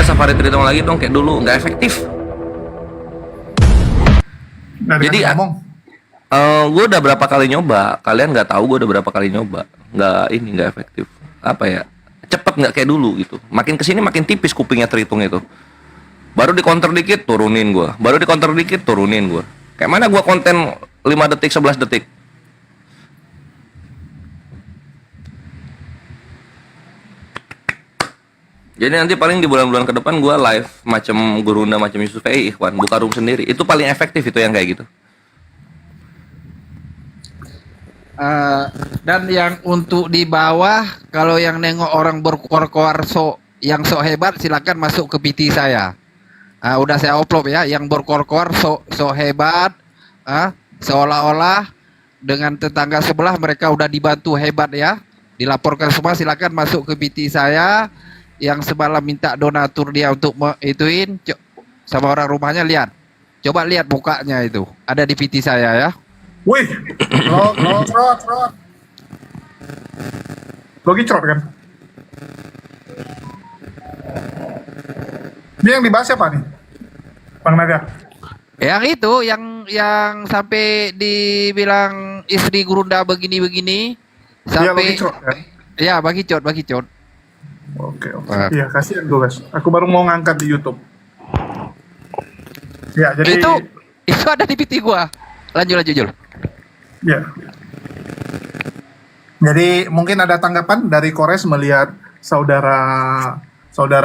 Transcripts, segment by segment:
safari triathlon lagi dong kayak dulu, nggak efektif. Jadi gue udah berapa kali nyoba, kalian nggak tahu gue udah berapa kali nyoba, nggak efektif. Apa ya? Cepet nggak kayak dulu gitu. Makin kesini makin tipis kupingnya terhitung itu. Baru di counter dikit turunin gue, baru di counter dikit turunin gue. Kayak mana gue konten 5 detik 11 detik. Jadi nanti paling di bulan-bulan ke depan gue live macam Gurunda, macam Yusuf Ikhwan, buka room sendiri. Itu paling efektif itu yang kayak gitu. Dan yang untuk di bawah, kalau yang nengok orang berkoar-koar yang hebat, silakan masuk ke PT saya. Udah saya upload ya, yang berkoar-koar hebat, seolah-olah dengan tetangga sebelah mereka udah dibantu hebat ya. Dilaporkan semua, silakan masuk ke PT saya. Yang semalam minta donatur dia untuk ituin sama orang rumahnya, lihat. Coba lihat mukanya itu. Ada di PT saya ya. Wih, trot. Logi trot kan? Ini yang dibahas siapa nih? Bang Naga? Yang itu, yang sampai dibilang istri Gurunda begini-begini. Sampai, iya, Bagi Cot kan? Ya, bagi cot. Oke. Iya, kasihan gue guys. Aku baru mau ngangkat di YouTube. Ya, jadi itu ada di PT gua. Lanjut Jul. Ya. Jadi mungkin ada tanggapan dari Kores melihat saudara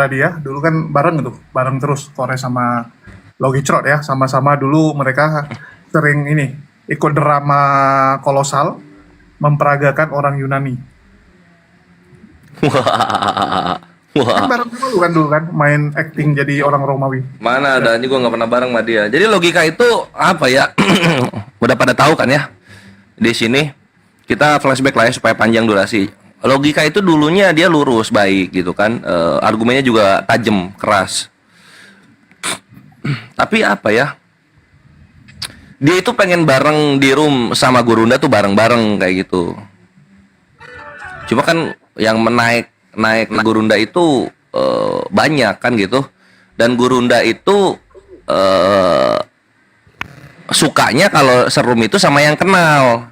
dia dulu kan bareng terus Kores sama Logi Trot ya, sama-sama dulu mereka sering ikut drama kolosal memperagakan orang Yunani. Wah. Kan bareng dulu kan main acting jadi orang Romawi. Mana ada, gue nggak pernah bareng sama dia. Jadi logika itu apa ya? Udah pada tahu kan ya? Di sini kita flashback lah ya supaya panjang durasi. Logika itu dulunya dia lurus, baik gitu kan. Argumennya juga tajam, keras. Tapi apa ya? Dia itu pengen bareng di room sama Gurunda tuh bareng-bareng kayak gitu. Cuma kan yang naik Gurunda itu banyak kan gitu, dan Gurunda itu sukanya kalau serum itu sama yang kenal.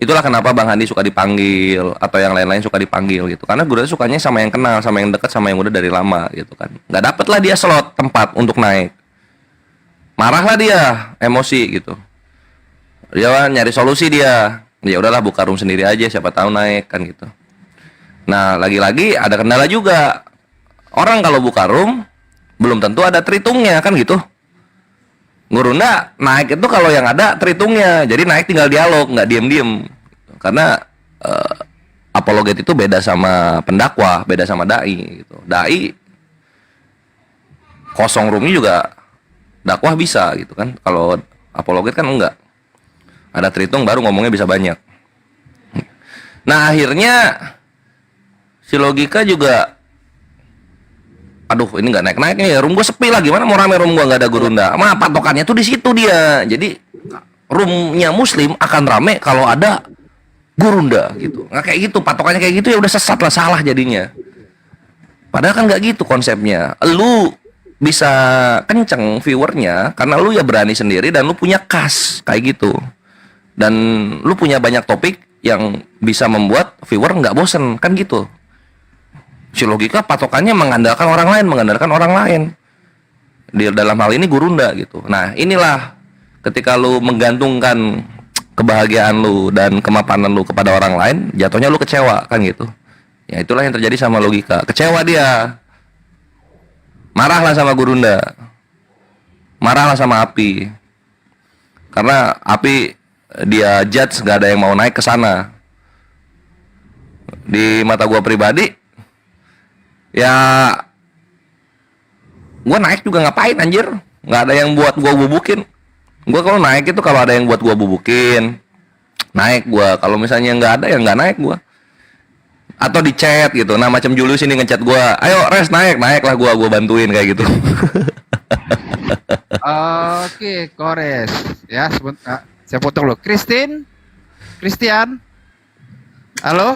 Itulah kenapa Bang Handi suka dipanggil atau yang lain-lain suka dipanggil gitu, karena Gurunda sukanya sama yang kenal, sama yang dekat, sama yang udah dari lama gitu kan. Nggak dapet lah dia slot tempat untuk naik, marah lah dia, emosi gitu. Dia nyari solusi dia. Ya udahlah, buka room sendiri aja, siapa tahu naik kan gitu. Nah, lagi-lagi ada kendala juga. Orang kalau buka room belum tentu ada tritungnya kan gitu. Gurunda naik itu kalau yang ada tritungnya. Jadi naik tinggal dialog, nggak diem-diem. Karena apologet itu beda sama pendakwah, beda sama dai gitu. Dai kosong roomnya juga dakwah bisa gitu kan. Kalau apologet kan enggak. Ada tritung baru ngomongnya bisa banyak. Nah, akhirnya si logika juga, aduh ini nggak naik-naiknya ya, room gue sepi lah, gimana mau rame room gue nggak ada Gurunda. Mah patokannya tuh di situ dia. Jadi roomnya Muslim akan rame kalau ada Gurunda gitu. Nggak kayak gitu, patokannya kayak gitu ya udah sesat lah, salah jadinya. Padahal kan nggak gitu konsepnya. Lu bisa kenceng viewernya karena lu ya berani sendiri dan lu punya kas kayak gitu. Dan lu punya banyak topik yang bisa membuat viewer nggak bosen kan gitu. Si logika patokannya mengandalkan orang lain. Di dalam hal ini Gurunda gitu. Nah, inilah ketika lu menggantungkan kebahagiaan lu dan kemapanan lu kepada orang lain, jatuhnya lu kecewa kan gitu. Ya itulah yang terjadi sama logika. Kecewa dia. Marahlah sama Gurunda. Marahlah sama Api. Karena Api dia judge gak ada yang mau naik ke sana. Di mata gua pribadi, ya gua naik juga ngapain anjir? Nggak ada yang buat gua bubukin. Gua kalau naik itu kalau ada yang buat gua bubukin, naik gua. Kalau misalnya nggak ada ya nggak naik gua. Atau di chat gitu. Nah, macam Julius ini ngechat gua, ayo Res naik lah gua bantuin kayak gitu. Oke, Kores. Ya, sebentar. Saya potong lo. Christian. Halo?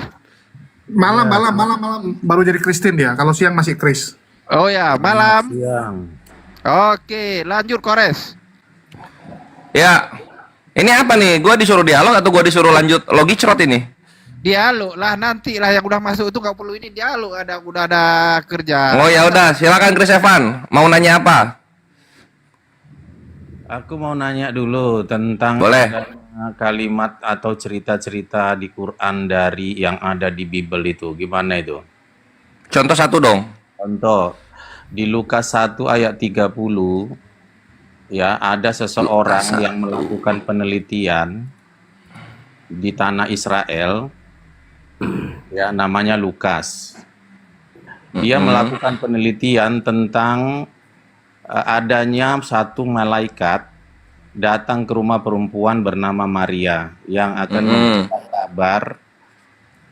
Malam baru jadi Christine dia. Kalau siang masih Chris. Oh ya, malam. Siang. Oke, lanjut Kores. Ya, ini apa nih? Gua disuruh dialog atau gua disuruh lanjut logicrot ini? Dialog lah, nanti lah yang udah masuk itu nggak perlu ini dialog, udah ada kerja. Oh ya udah, silakan Chris Evan. Mau nanya apa? Aku mau nanya dulu tentang Boleh. adanya kalimat atau cerita-cerita di Quran dari yang ada di Bible itu. Gimana itu? Contoh satu dong. Contoh, di Lukas 1 ayat 30, ya, ada seseorang Lukas 1. yang melakukan penelitian di tanah Israel, ya, namanya Lukas. Dia melakukan penelitian tentang adanya satu malaikat datang ke rumah perempuan bernama Maria yang akan memberikan kabar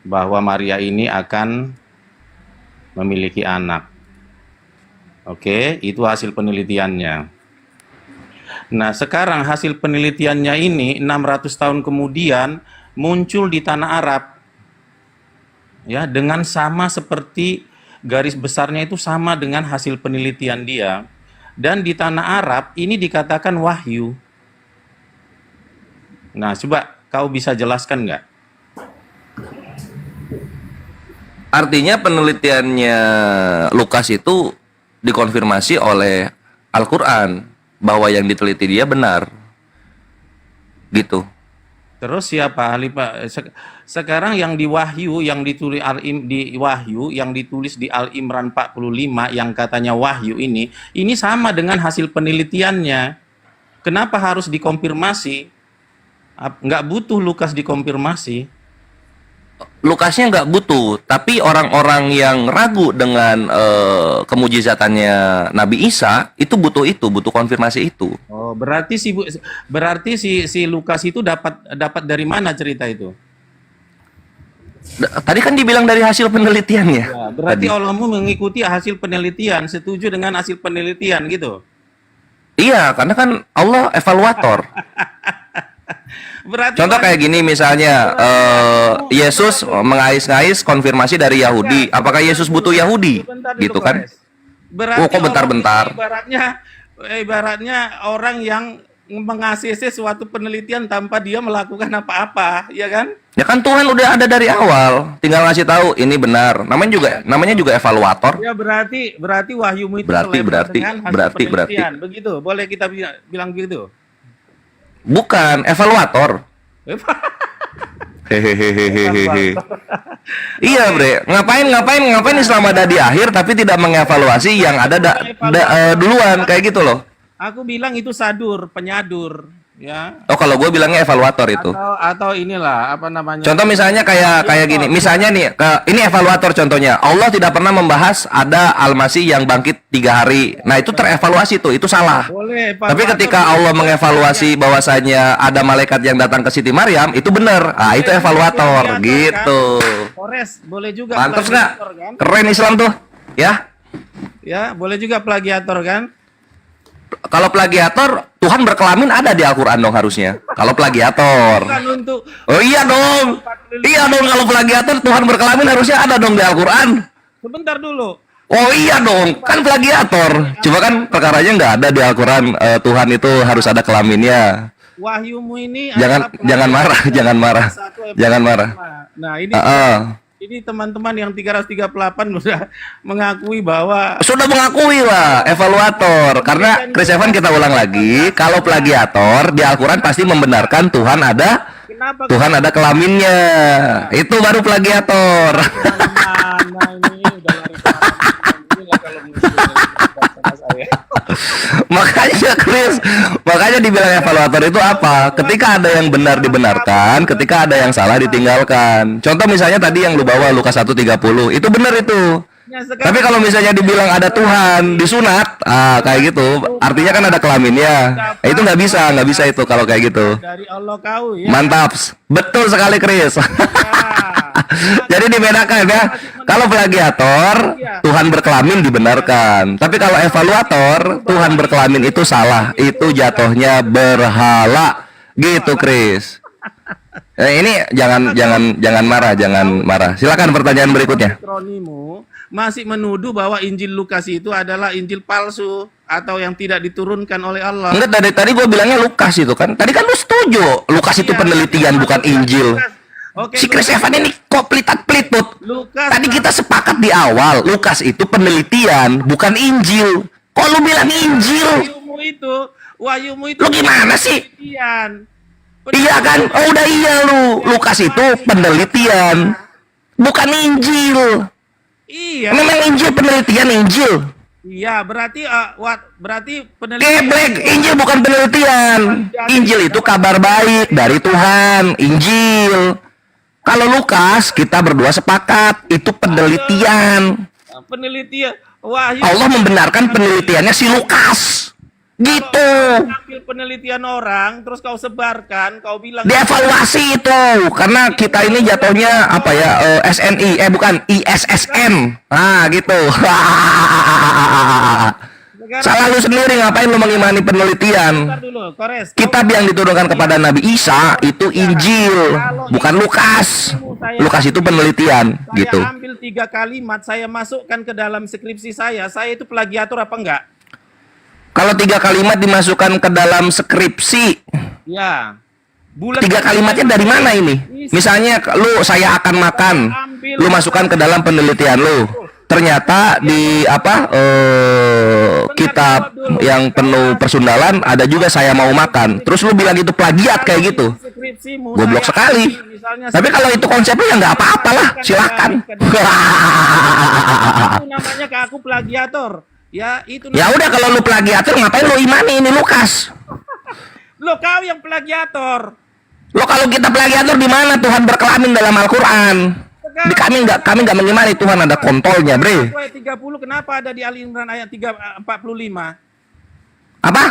bahwa Maria ini akan memiliki anak. Oke, itu hasil penelitiannya. Nah, sekarang hasil penelitiannya ini 600 tahun kemudian muncul di tanah Arab. Ya, dengan sama seperti garis besarnya itu sama dengan hasil penelitian dia. Dan di tanah Arab ini dikatakan wahyu. Nah, coba kau bisa jelaskan nggak? Artinya penelitiannya Lukas itu dikonfirmasi oleh Al-Quran bahwa yang diteliti dia benar. Gitu. Terus siapa sekarang yang di Wahyu yang ditulis yang ditulis di Al Imran 45 yang katanya wahyu ini sama dengan hasil penelitiannya. Kenapa harus dikonfirmasi? Nggak butuh Lukas dikonfirmasi. Lukasnya nggak butuh, tapi orang-orang yang ragu dengan kemujizatannya Nabi Isa itu butuh konfirmasi itu. Oh, berarti si Lukas itu dapat dari mana cerita itu? Tadi kan dibilang dari hasil penelitiannya. Ya, berarti Tadi. Allahmu mengikuti hasil penelitian, setuju dengan hasil penelitian gitu. Iya, karena kan Allah evaluator. Berarti Contoh kayak gini misalnya, Yesus mengais-ngais konfirmasi dari Yahudi. Apakah Yesus butuh Yahudi? Bentar dulu, Gitu kan? Kores. Berarti Oh, kok bentar-bentar? Allah ini ibaratnya orang yang meng-ACC suatu penelitian tanpa dia melakukan apa-apa, ya kan? Ya kan Tuhan udah ada dari awal, tinggal ngasih tahu ini benar. Namanya juga evaluator. Ya berarti wahyumu itu Berarti, selevel berarti, dengan hasil berarti. penelitian. Begitu, boleh kita bilang begitu. Bukan evaluator. Hehehehehehe. Iya, Bre. Ngapain Islam ada di akhir tapi tidak mengevaluasi yang ada duluan kayak gitu loh. Aku bilang itu sadur, penyadur, ya. Oh, kalau gue bilangnya evaluator itu. Atau inilah apa namanya? Contoh misalnya kayak gini. Misalnya nih, ini evaluator contohnya. Allah tidak pernah membahas ada Al-Masih yang bangkit 3 hari. Nah, itu terevaluasi tuh, itu salah. Boleh, Tapi ketika Allah mengevaluasi bahwasanya ada malaikat yang datang ke Siti Maryam, itu benar. Ah, itu evaluator gitu. Kores, boleh juga Pantes nggak? plagiator, kan? Keren Islam tuh, ya. Ya, boleh juga plagiator kan? Kalau plagiator, Tuhan berkelamin ada di Al-Quran dong harusnya. Kalau plagiator. Bukan untuk Oh iya dong. Iya dong, kalau plagiator Tuhan berkelamin harusnya ada dong di Al-Quran. sebentar dulu. Oh iya dong, kan plagiator. Cuma kan perkaranya nggak ada di Al-Quran. Tuhan itu harus ada kelaminnya. Wahyumu ini Jangan adalah jangan marah, jangan marah. satu episode Jangan marah. pertama. Nah, ini teman-teman yang 338 sudah mengakui bahwa Sudah mengakui lah evaluator. Karena Chris Evan kita ulang lagi, kalau plagiator di Al-Quran pasti membenarkan Tuhan kenapa ada kelaminnya. Itu baru plagiator. mana ini udah lari inilah kalau sama saya. Makanya dibilang evaluator itu apa? Ketika ada yang benar dibenarkan, ketika ada yang salah ditinggalkan. Contoh misalnya tadi yang lu bawa Lukas 1:30, itu benar itu. Ya, sekarang Tapi kalau misalnya dibilang ada Tuhan disunat, kayak gitu, artinya kan ada kelaminnya. Itu nggak bisa itu kalau kayak gitu. dari Allah kau ya. Mantap, betul sekali Chris. Jadi dibedakan ya. Kalau plagiator, Tuhan berkelamin dibenarkan. Tapi kalau evaluator, Tuhan berkelamin itu salah. Itu jatuhnya berhala. Gitu, Chris. Ini jangan marah. Silakan pertanyaan berikutnya. Akronimu masih menuduh bahwa Injil Lukas itu adalah Injil palsu atau yang tidak diturunkan oleh Allah. Enggak, dari tadi gue bilangnya Lukas itu kan. Tadi kan lu setuju Lukas itu Iya, penelitian bukan Injil. Oke, Si Chris Evan ini kok pelitat-pelitut. Lukas. Tadi kita sepakat di awal, Lukas itu penelitian, bukan Injil. Kok lu bilang Injil? Wahyumu itu Lu gimana sih? penelitian. Iya kan? Oh udah iya lu. Lukas itu penelitian, bukan Injil. Iya. Memang Injil penelitian Injil. Iya, berarti penelitian. Geblek, Injil bukan penelitian. Injil itu kabar baik dari Tuhan, Injil. Kalau Lukas kita berdua sepakat itu penelitian. Penelitian. Wahyu. Allah membenarkan penelitiannya si Lukas. Gitu. Ambil penelitian orang, terus kau sebarkan, kau bilang. Dievaluasi itu karena kita ini jatuhnya apa ya, SNI bukan ISSN. Nah gitu. Salah lu sendiri, ngapain lu mengimani penelitian? Bentar dulu, Kores. Kitab yang diturunkan kepada Nabi Isa itu Injil, bukan Lukas. Lukas itu penelitian gitu. Saya ambil 3 kalimat, saya masukkan ke dalam skripsi saya itu plagiator apa enggak? Kalau 3 kalimat dimasukkan ke dalam skripsi, Ya. Bulan 3 kalimatnya dari mana ini? Misalnya lu saya akan makan, lu masukkan ke dalam penelitian lu. Ternyata di kitab yang penuh persundalan ada juga saya mau makan. Terus lu bilang itu plagiat kayak gitu. Skripsimu, Goblok saya sekali. ambil, misalnya, Tapi kalau itu konsep lu ya nggak apa-apalah, silakan. itu namanya ke aku plagiator. Ya, itu Ya udah kalau lu plagiator ngapain lu imani ini Lukas? Lo kau yang plagiator. Lo kalau kita plagiator di mana Tuhan berkelamin dalam Al-Qur'an? Di kami nggak mengimani Tuhan ada kontolnya, bre. Ayat 30 kenapa ada di Ali Imran ayat 45? Apa?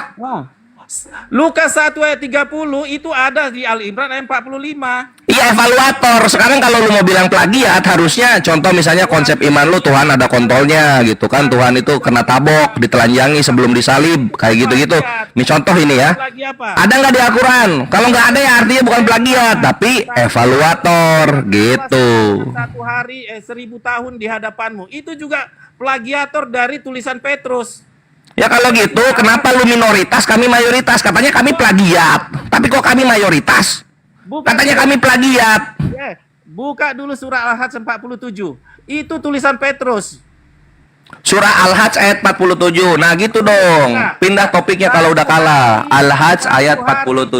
Lukas 1 ayat 30 itu ada di Ali Imran ayat 45. Iya evaluator. Sekarang kalau lu mau bilang plagiat harusnya contoh misalnya konsep iman lu Tuhan ada kontolnya gitu kan. Tuhan itu kena tabok, ditelanjangi sebelum disalib kayak gitu-gitu. Ini contoh ini ya. Lagi apa? Ada nggak di Al-Quran? Kalau nggak ada ya artinya bukan plagiat tapi evaluator gitu. 1 hari 1000 tahun di hadapanmu. Itu juga plagiator dari tulisan Petrus. Ya kalau gitu kenapa lu minoritas kami mayoritas? Katanya kami plagiat. Tapi kok kami mayoritas? Katanya kami plagiat. Buka dulu surah Al-Hajj 47. Itu tulisan Petrus. Surah Al-Hajj ayat 47. Nah gitu dong. Pindah topiknya kalau udah kalah. Al-Hajj ayat 47.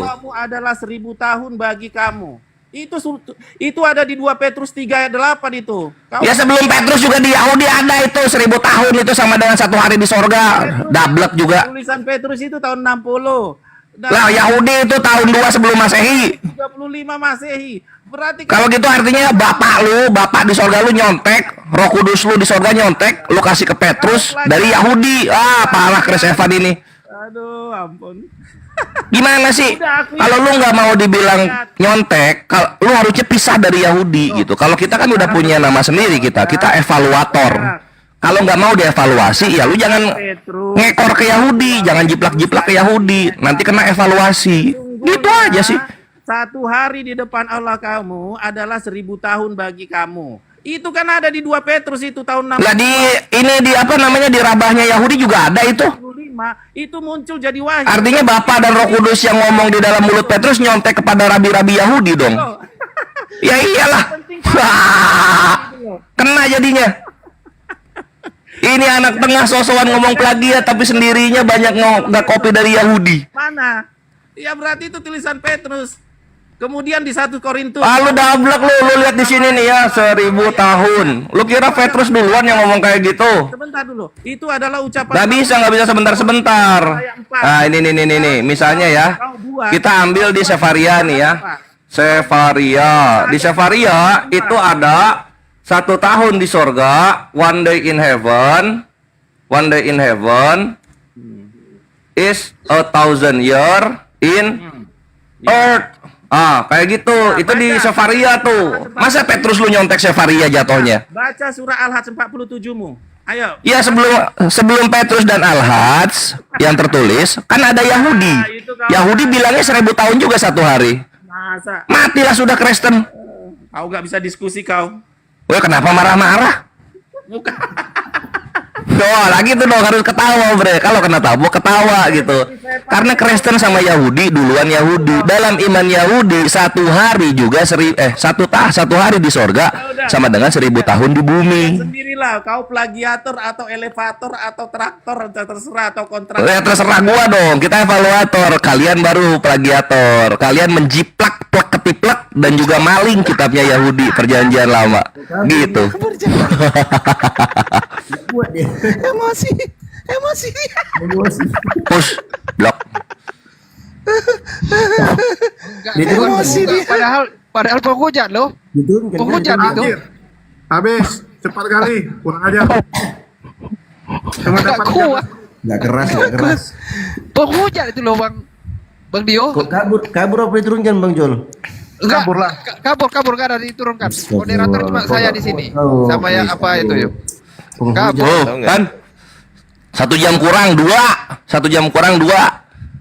Kamu adalah 1000 tahun bagi kamu. Itu ada di 2 Petrus 3 ayat 8 itu. Ya sebelum Petrus juga di Yahudi ada itu 1000 tahun itu sama dengan 1 hari di sorga. Dablek juga. Tulisan Petrus itu tahun 60. Lah Yahudi itu tahun 2 sebelum Masehi. 35 Masehi. Berarti Kalau gitu artinya bapak di sorga lu nyontek, Roh Kudus lu di sorga nyontek, lu kasih ke Petrus dari Yahudi. Parah Chris Evan ini. aduh ampun. Gimana sih? Kalau lu nggak mau dibilang nyontek, lu harusnya pisah dari Yahudi gitu. Kalau kita kan udah punya nama sendiri kita evaluator. Kalau nggak mau dievaluasi, ya lu jangan ngekor ke Yahudi, jangan jiplak-jiplak ke Yahudi. Nanti kena evaluasi. Gitu aja sih. 1 hari di depan Allah kamu adalah 1000 tahun bagi kamu. Itu kan ada di 2 Petrus itu tahun 60. Lah di apa namanya di rabahnya Yahudi juga ada itu. Itu muncul jadi wahyu. Artinya Bapa dan Roh Kudus yang ngomong di dalam mulut Petrus nyontek kepada rabi-rabi Yahudi dong. Ya iyalah. Kena jadinya. Ini anak tengah sosokan ngomong plagiat tapi sendirinya banyak nggak kopi dari Yahudi. Mana? Ya berarti itu tulisan Petrus. Kemudian di 1 Korintus. Lu dablek lu lihat di sini nih ya 1000 tahun. Lu kira Petrus duluan yang ngomong kayak gitu? Sebentar dulu. Itu adalah ucapan. Nggak bisa sebentar. Nah ini. Misalnya ya, kita ambil di Sefaria nih ya. Sefaria. Di Sefaria itu ada 1 tahun di sorga, one day in heaven is 1,000 year in earth. Kayak gitu. Itu di Sefaria tuh. Masa Petrus lu nyontek Sefaria jatuhnya? Baca surah Al-Hajj 47-mu. Ayo. Ya sebelum Petrus dan Al-Hajj yang tertulis kan ada Yahudi. Yahudi bilangnya 1000 tahun juga 1 hari. Masa? Matilah sudah Kristen. Kau nggak bisa diskusi kau. Weh kenapa marah-marah? Bukan. Oh, lagi tuh dong harus ketawa, bre. Kalau kena tabok ketawa gitu. Karena Kristen sama Yahudi duluan Yahudi. Dalam iman Yahudi satu hari juga satu hari di sorga sama dengan 1000 tahun di bumi. Sendirilah, kau plagiator atau elevator atau traktor terserah atau kontraktor. Ya terserah gua dong. Kita evaluator. Kalian baru plagiator. Kalian menjiplak plek ketiplek dan juga maling kitabnya Yahudi perjanjian lama. Gitu. Buat dia. Emosi. Emosi. Push blok. Diturunkan. Padahal penghujat loh. Diturunkan. Penghujat itu. Anjir. Habis, cepat kali, kurang aja. Cuma Gak dapat kuat. Nggak keras. Penghujat itu loh Bang Dio. Kok kabur apa diturunkan Bang Jol? Enggak, Kabur lah. kabur gak ada diturunkan. Astagfirullah. Moderator cuma saya di sini. Oh, Sama yang apa itu yuk. Penghujat. Oh, kan 1 jam kurang 2. 1 jam kurang 2.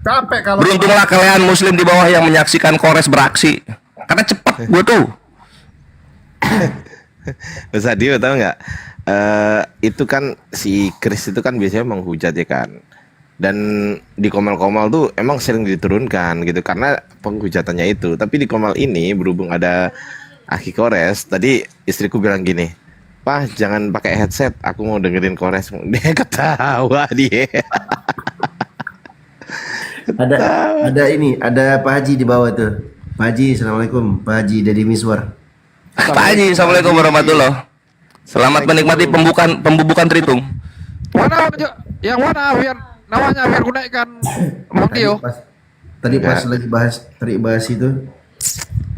capek kalau Beruntunglah kalian muslim di bawah yang menyaksikan Kores beraksi. Karena cepet gue tuh. Mas Adio tahu nggak? Itu kan si Chris itu kan biasanya menghujat ya kan. Dan di Komal-Komal tuh emang sering diturunkan gitu karena penghujatannya itu. Tapi di Komal ini berhubung ada Aki Kores, tadi istriku bilang gini, "Pak, jangan pakai headset, aku mau dengerin Kores." Dia ketawa dia. Ada Pak Haji di bawah tuh. Pak Haji, assalamualaikum. Pak Haji dari Miswar. Pak Haji, assalamualaikum warahmatullahi. Selamat menikmati pembubukan Tritung. Mana yang mana biar namanya biar gunakan Bang Dio. Tadi pas lagi bahas itu.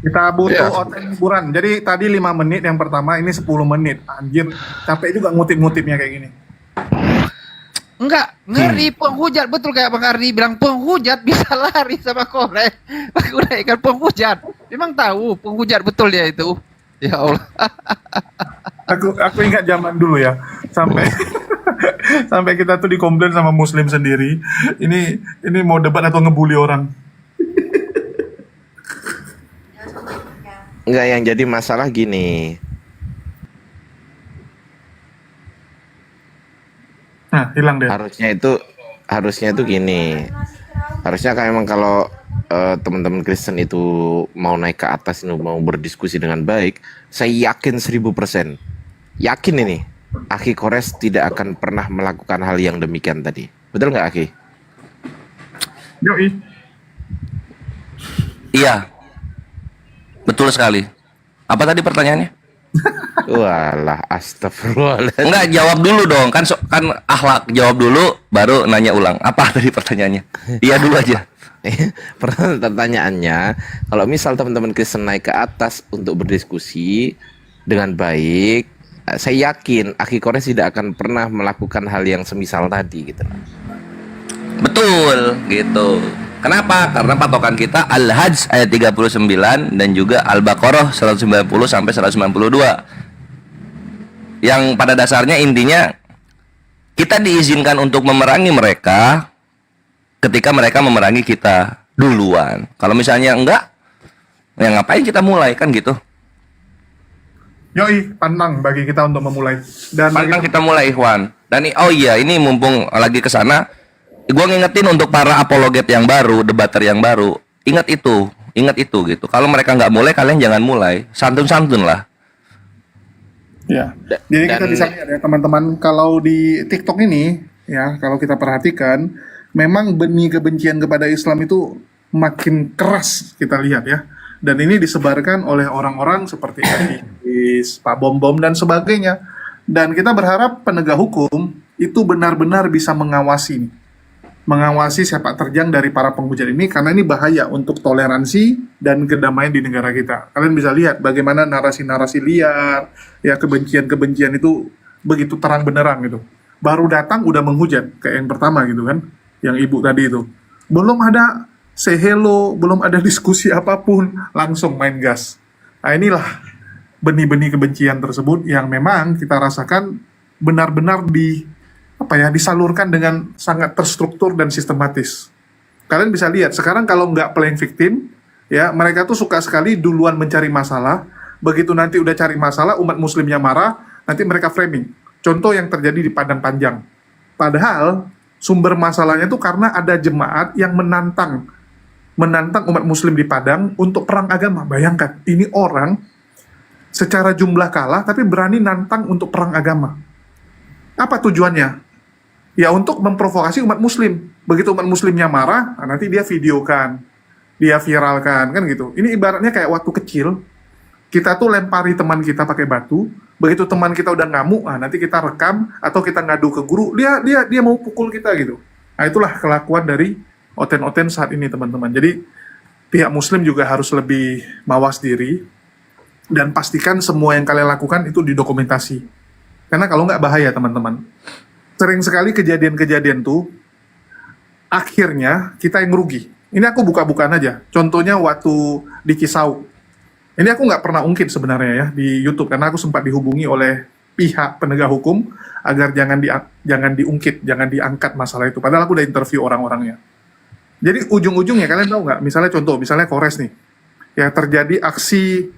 kita butuh Iya. otak hiburan. Jadi tadi 5 menit yang pertama, ini 10 menit. Anjir, capek juga ngutip-ngutipnya kayak gini. Enggak, ngeri penghujat betul kayak Bang Ardi bilang penghujat bisa lari sama korek. Gunakan penghujat. Memang tahu penghujat betul dia itu. Ya Allah. Aku ingat zaman dulu ya, sampai sampai kita tuh dikomplain sama muslim sendiri. Ini mau debat atau ngebully orang. Enggak, yang jadi masalah gini. Nah, hilang deh. Harusnya itu gini. Harusnya kayak emang kalau teman-teman Kristen itu mau naik ke atas, mau berdiskusi dengan baik, saya yakin 1000%. Yakin ini, Aki Kores tidak akan pernah melakukan hal yang demikian tadi. Betul nggak, Aki? Yoi. Iya. Betul sekali. Apa tadi pertanyaannya? Walah, astagfirullah. Enggak, jawab dulu dong. Kan akhlak. Jawab dulu baru nanya ulang. Apa tadi pertanyaannya? Iya dulu aja. Pertanyaannya, kalau misal teman-teman Kristen naik ke atas untuk berdiskusi dengan baik, saya yakin Aki Kores tidak akan pernah melakukan hal yang semisal tadi gitu. Betul, gitu. Kenapa? Karena patokan kita Al-Hajj ayat 39 dan juga Al-Baqarah 190 sampai 192. Yang pada dasarnya intinya kita diizinkan untuk memerangi mereka ketika mereka memerangi kita duluan. Kalau misalnya enggak, ya ngapain kita mulai, kan gitu. Yoi, pantang bagi kita untuk memulai. Dan Pantang kita mulai, Ikhwan. Dan oh iya, ini mumpung lagi ke sana, gua ngingetin untuk para apologet yang baru, debater yang baru, ingat itu gitu. Kalau mereka nggak mulai, kalian jangan mulai, santun-santun lah. ya. Jadi kita bisa lihat ya teman-teman, kalau di TikTok ini ya, kalau kita perhatikan, memang benih kebencian kepada Islam itu makin keras kita lihat ya. Dan ini disebarkan oleh orang-orang seperti aktivis, Pak Bom-Bom dan sebagainya. Dan kita berharap penegak hukum itu benar-benar bisa mengawasi sepak terjang dari para penghujat ini, karena ini bahaya untuk toleransi dan kedamaian di negara kita. Kalian bisa lihat bagaimana narasi-narasi liar, ya kebencian-kebencian itu begitu terang benderang gitu. Baru datang udah menghujat kayak yang pertama gitu kan, yang ibu tadi itu. Belum ada say hello, belum ada diskusi apapun, langsung main gas. Nah, inilah benih-benih kebencian tersebut yang memang kita rasakan benar-benar disalurkan dengan sangat terstruktur dan sistematis. Kalian bisa lihat sekarang kalau nggak playing victim, ya mereka tuh suka sekali duluan mencari masalah. Begitu nanti udah cari masalah, umat muslimnya marah, nanti mereka framing. Contoh yang terjadi di Padang Panjang. Padahal sumber masalahnya itu karena ada jemaat yang menantang umat muslim di Padang untuk perang agama. Bayangkan, ini orang secara jumlah kalah tapi berani nantang untuk perang agama. Apa tujuannya? Ya untuk memprovokasi umat muslim. Begitu umat muslimnya marah, nah nanti dia videokan, dia viralkan, kan gitu. Ini ibaratnya kayak waktu kecil, kita tuh lempari teman kita pakai batu, begitu teman kita udah ngamuk, nah nanti kita rekam atau kita ngadu ke guru, dia mau pukul kita gitu. Nah itulah kelakuan dari oten-oten saat ini, teman-teman. Jadi pihak muslim juga harus lebih mawas diri dan pastikan semua yang kalian lakukan itu didokumentasi. Karena kalau nggak bahaya, teman-teman. Sering sekali kejadian-kejadian tuh akhirnya kita yang rugi. Ini aku buka-bukaan aja. Contohnya waktu di Kisau. Ini aku nggak pernah ungkit sebenarnya ya di YouTube karena aku sempat dihubungi oleh pihak penegak hukum agar jangan diungkit, jangan diangkat masalah itu. Padahal aku udah interview orang-orangnya. Jadi ujung-ujungnya kalian tahu nggak? Misalnya Kores nih, ya terjadi aksi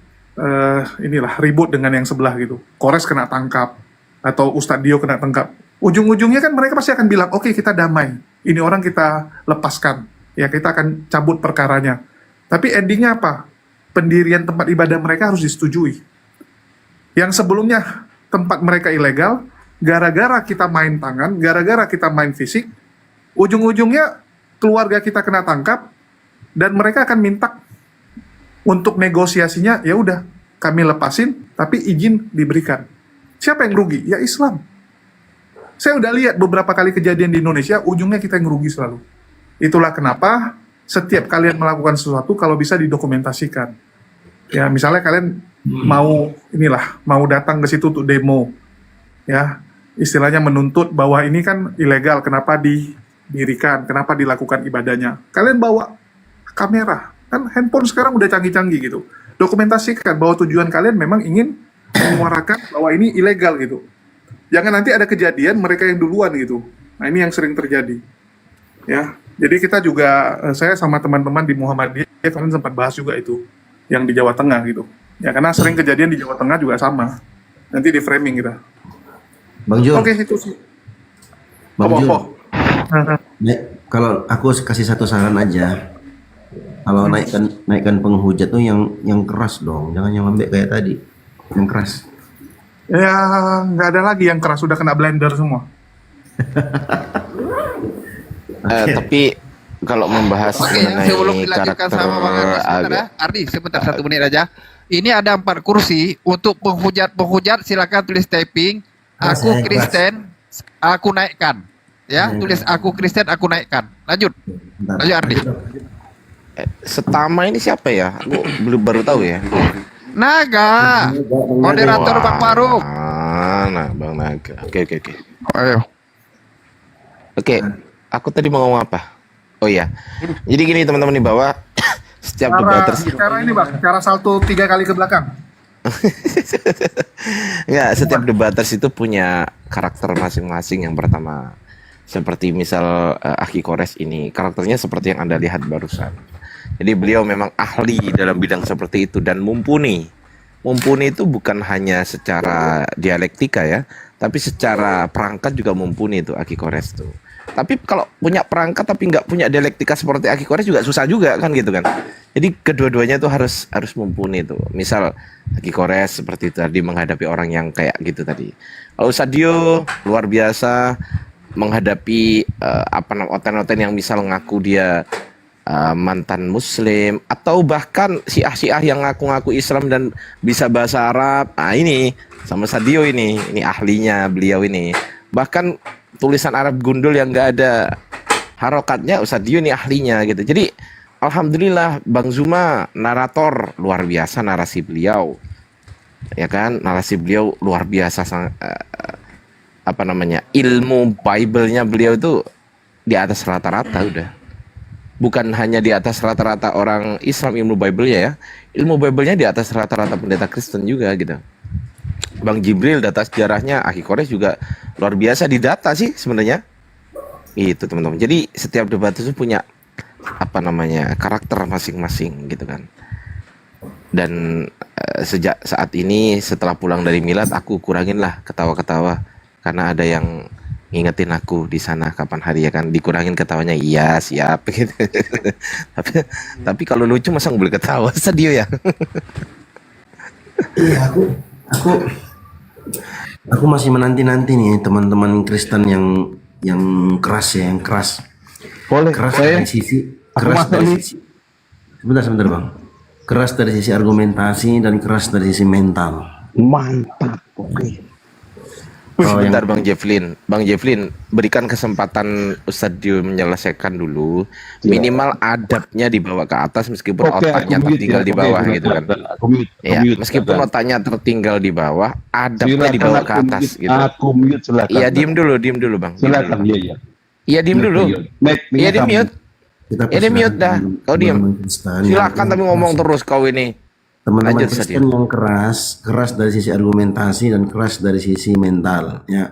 ribut dengan yang sebelah gitu. Kores kena tangkap atau Ustadz Dio kena tangkap. Ujung-ujungnya kan mereka pasti akan bilang, oke, kita damai. Ini orang kita lepaskan. Ya kita akan cabut perkaranya. Tapi endingnya apa? Pendirian tempat ibadah mereka harus disetujui. Yang sebelumnya tempat mereka ilegal, gara-gara kita main tangan, gara-gara kita main fisik, ujung-ujungnya keluarga kita kena tangkap, dan mereka akan minta untuk negosiasinya, ya udah, kami lepasin, tapi izin diberikan. Siapa yang rugi? Ya Islam. Saya udah lihat beberapa kali kejadian di Indonesia, ujungnya kita yang rugi selalu. Itulah kenapa setiap kalian melakukan sesuatu kalau bisa didokumentasikan. Ya, misalnya kalian mau datang ke situ untuk demo. Ya, istilahnya menuntut bahwa ini kan ilegal, kenapa didirikan, kenapa dilakukan ibadahnya. Kalian bawa kamera. Kan handphone sekarang udah canggih-canggih gitu. Dokumentasikan bahwa tujuan kalian memang ingin menyuarakan bahwa ini ilegal gitu. Jangan nanti ada kejadian mereka yang duluan gitu. Nah, ini yang sering terjadi. Ya. Jadi kita juga, saya sama teman-teman di Muhammadiyah, kalian sempat bahas juga itu, yang di Jawa Tengah gitu. Ya karena sering kejadian di Jawa Tengah juga sama. Nanti di framing kita. Bang Jo. Oke, itu sih. Bang Jo. Apa? Kalau aku kasih satu saran aja. Kalau naikkan penghujat tuh yang keras dong, jangan yang lembek kayak tadi. Yang keras. Ya, nggak ada lagi yang keras, sudah kena blender semua. Tapi kalau membahas Oke, ya, sebelum mengenai dilanjutkan karakter sama Bang Ardi, sebentar ya. Ardi, sebentar 1 menit aja. Ini ada 4 kursi untuk penghujat silakan tulis typing. Aku Keras, Kristen, aku naikkan. Ya, tulis aku Kristen, aku naikkan. Lanjut. Bentar. Lanjut Ardi. Setama ini siapa ya? Aku belum baru tahu ya. Naga, moderator Bang Faruk. Nah, Bang Naga. Oke. Ayo. Oke, aku tadi mau ngomong apa? Oh iya. Jadi gini teman-teman di bawah, setiap debaters Cara ini Bang, cara salto 3 kali ke belakang. Enggak, setiap debaters itu punya karakter masing-masing. Yang pertama, seperti misal Aki Kores ini, karakternya seperti yang Anda lihat barusan. Jadi beliau memang ahli dalam bidang seperti itu dan mumpuni. Mumpuni itu bukan hanya secara dialektika ya, tapi secara perangkat juga mumpuni itu Aki Kores tuh. Tapi kalau punya perangkat tapi nggak punya dialektika seperti Aki Kores juga susah juga kan gitu kan. Jadi kedua-duanya tuh harus mumpuni tuh. Misal Aki Kores seperti itu tadi menghadapi orang yang kayak gitu tadi. Kalau Sadio luar biasa menghadapi oten-oten yang misal ngaku dia mantan muslim atau bahkan syiah yang ngaku-ngaku Islam dan bisa bahasa Arab. Nah ini sama Sadio ini ahlinya beliau ini. Bahkan tulisan Arab gundul yang nggak ada harokatnya Sadio ini ahlinya gitu. Jadi alhamdulillah Bang Zuma narator luar biasa narasi beliau. Ya kan, narasi beliau luar biasa ilmu Bible-nya beliau itu di atas rata-rata udah. Bukan hanya di atas rata-rata orang Islam ilmu Bible-nya ya. Ilmu Bible-nya di atas rata-rata pendeta Kristen juga gitu. Bang Jibril data sejarahnya, Aki Kores juga luar biasa di data sih sebenarnya. Itu teman-teman. Jadi setiap debat itu punya karakter masing-masing gitu kan. Dan sejak saat ini setelah pulang dari milad aku kurangin lah ketawa-ketawa. karena ada yang ngingetin aku di sana kapan hari ya kan, dikurangin ketawanya, iya siap gitu. Tapi kalau lucu masa nggak boleh ketawa, sedih ya. Iya, aku masih menanti-nanti nih teman-teman Kristen yang keras ya, yang keras. Boleh, Keras saya dari sisi aku keras masuk dari nih. sisi sebentar Bang. Keras dari sisi argumentasi dan keras dari sisi mental. Mantap. Oke. Kalau yang Sebentar Bang Jefflin, berikan kesempatan Ustadz Dio menyelesaikan dulu. Minimal adabnya dibawa ke atas meskipun Oke, otaknya aku mute tertinggal ya. di Oke, bawah benar, gitu kan. benar. Aku mute. Ya, meskipun silakan. otaknya tertinggal di bawah, adabnya Silakan, dibawa ke aku atas mute. gitu. Aku mute, silakan. Iya, diem dulu Bang. Diem Silakan, dulu. iya. Iya, diem dulu. Iya, di mute. kita Iya, di mute dah. Kau diem. teman-teman Kristen Silakan yang tapi ngomong terus kau ini. teman-teman Lanjut, Kristen yang keras dari sisi argumentasi dan keras dari sisi mental ya.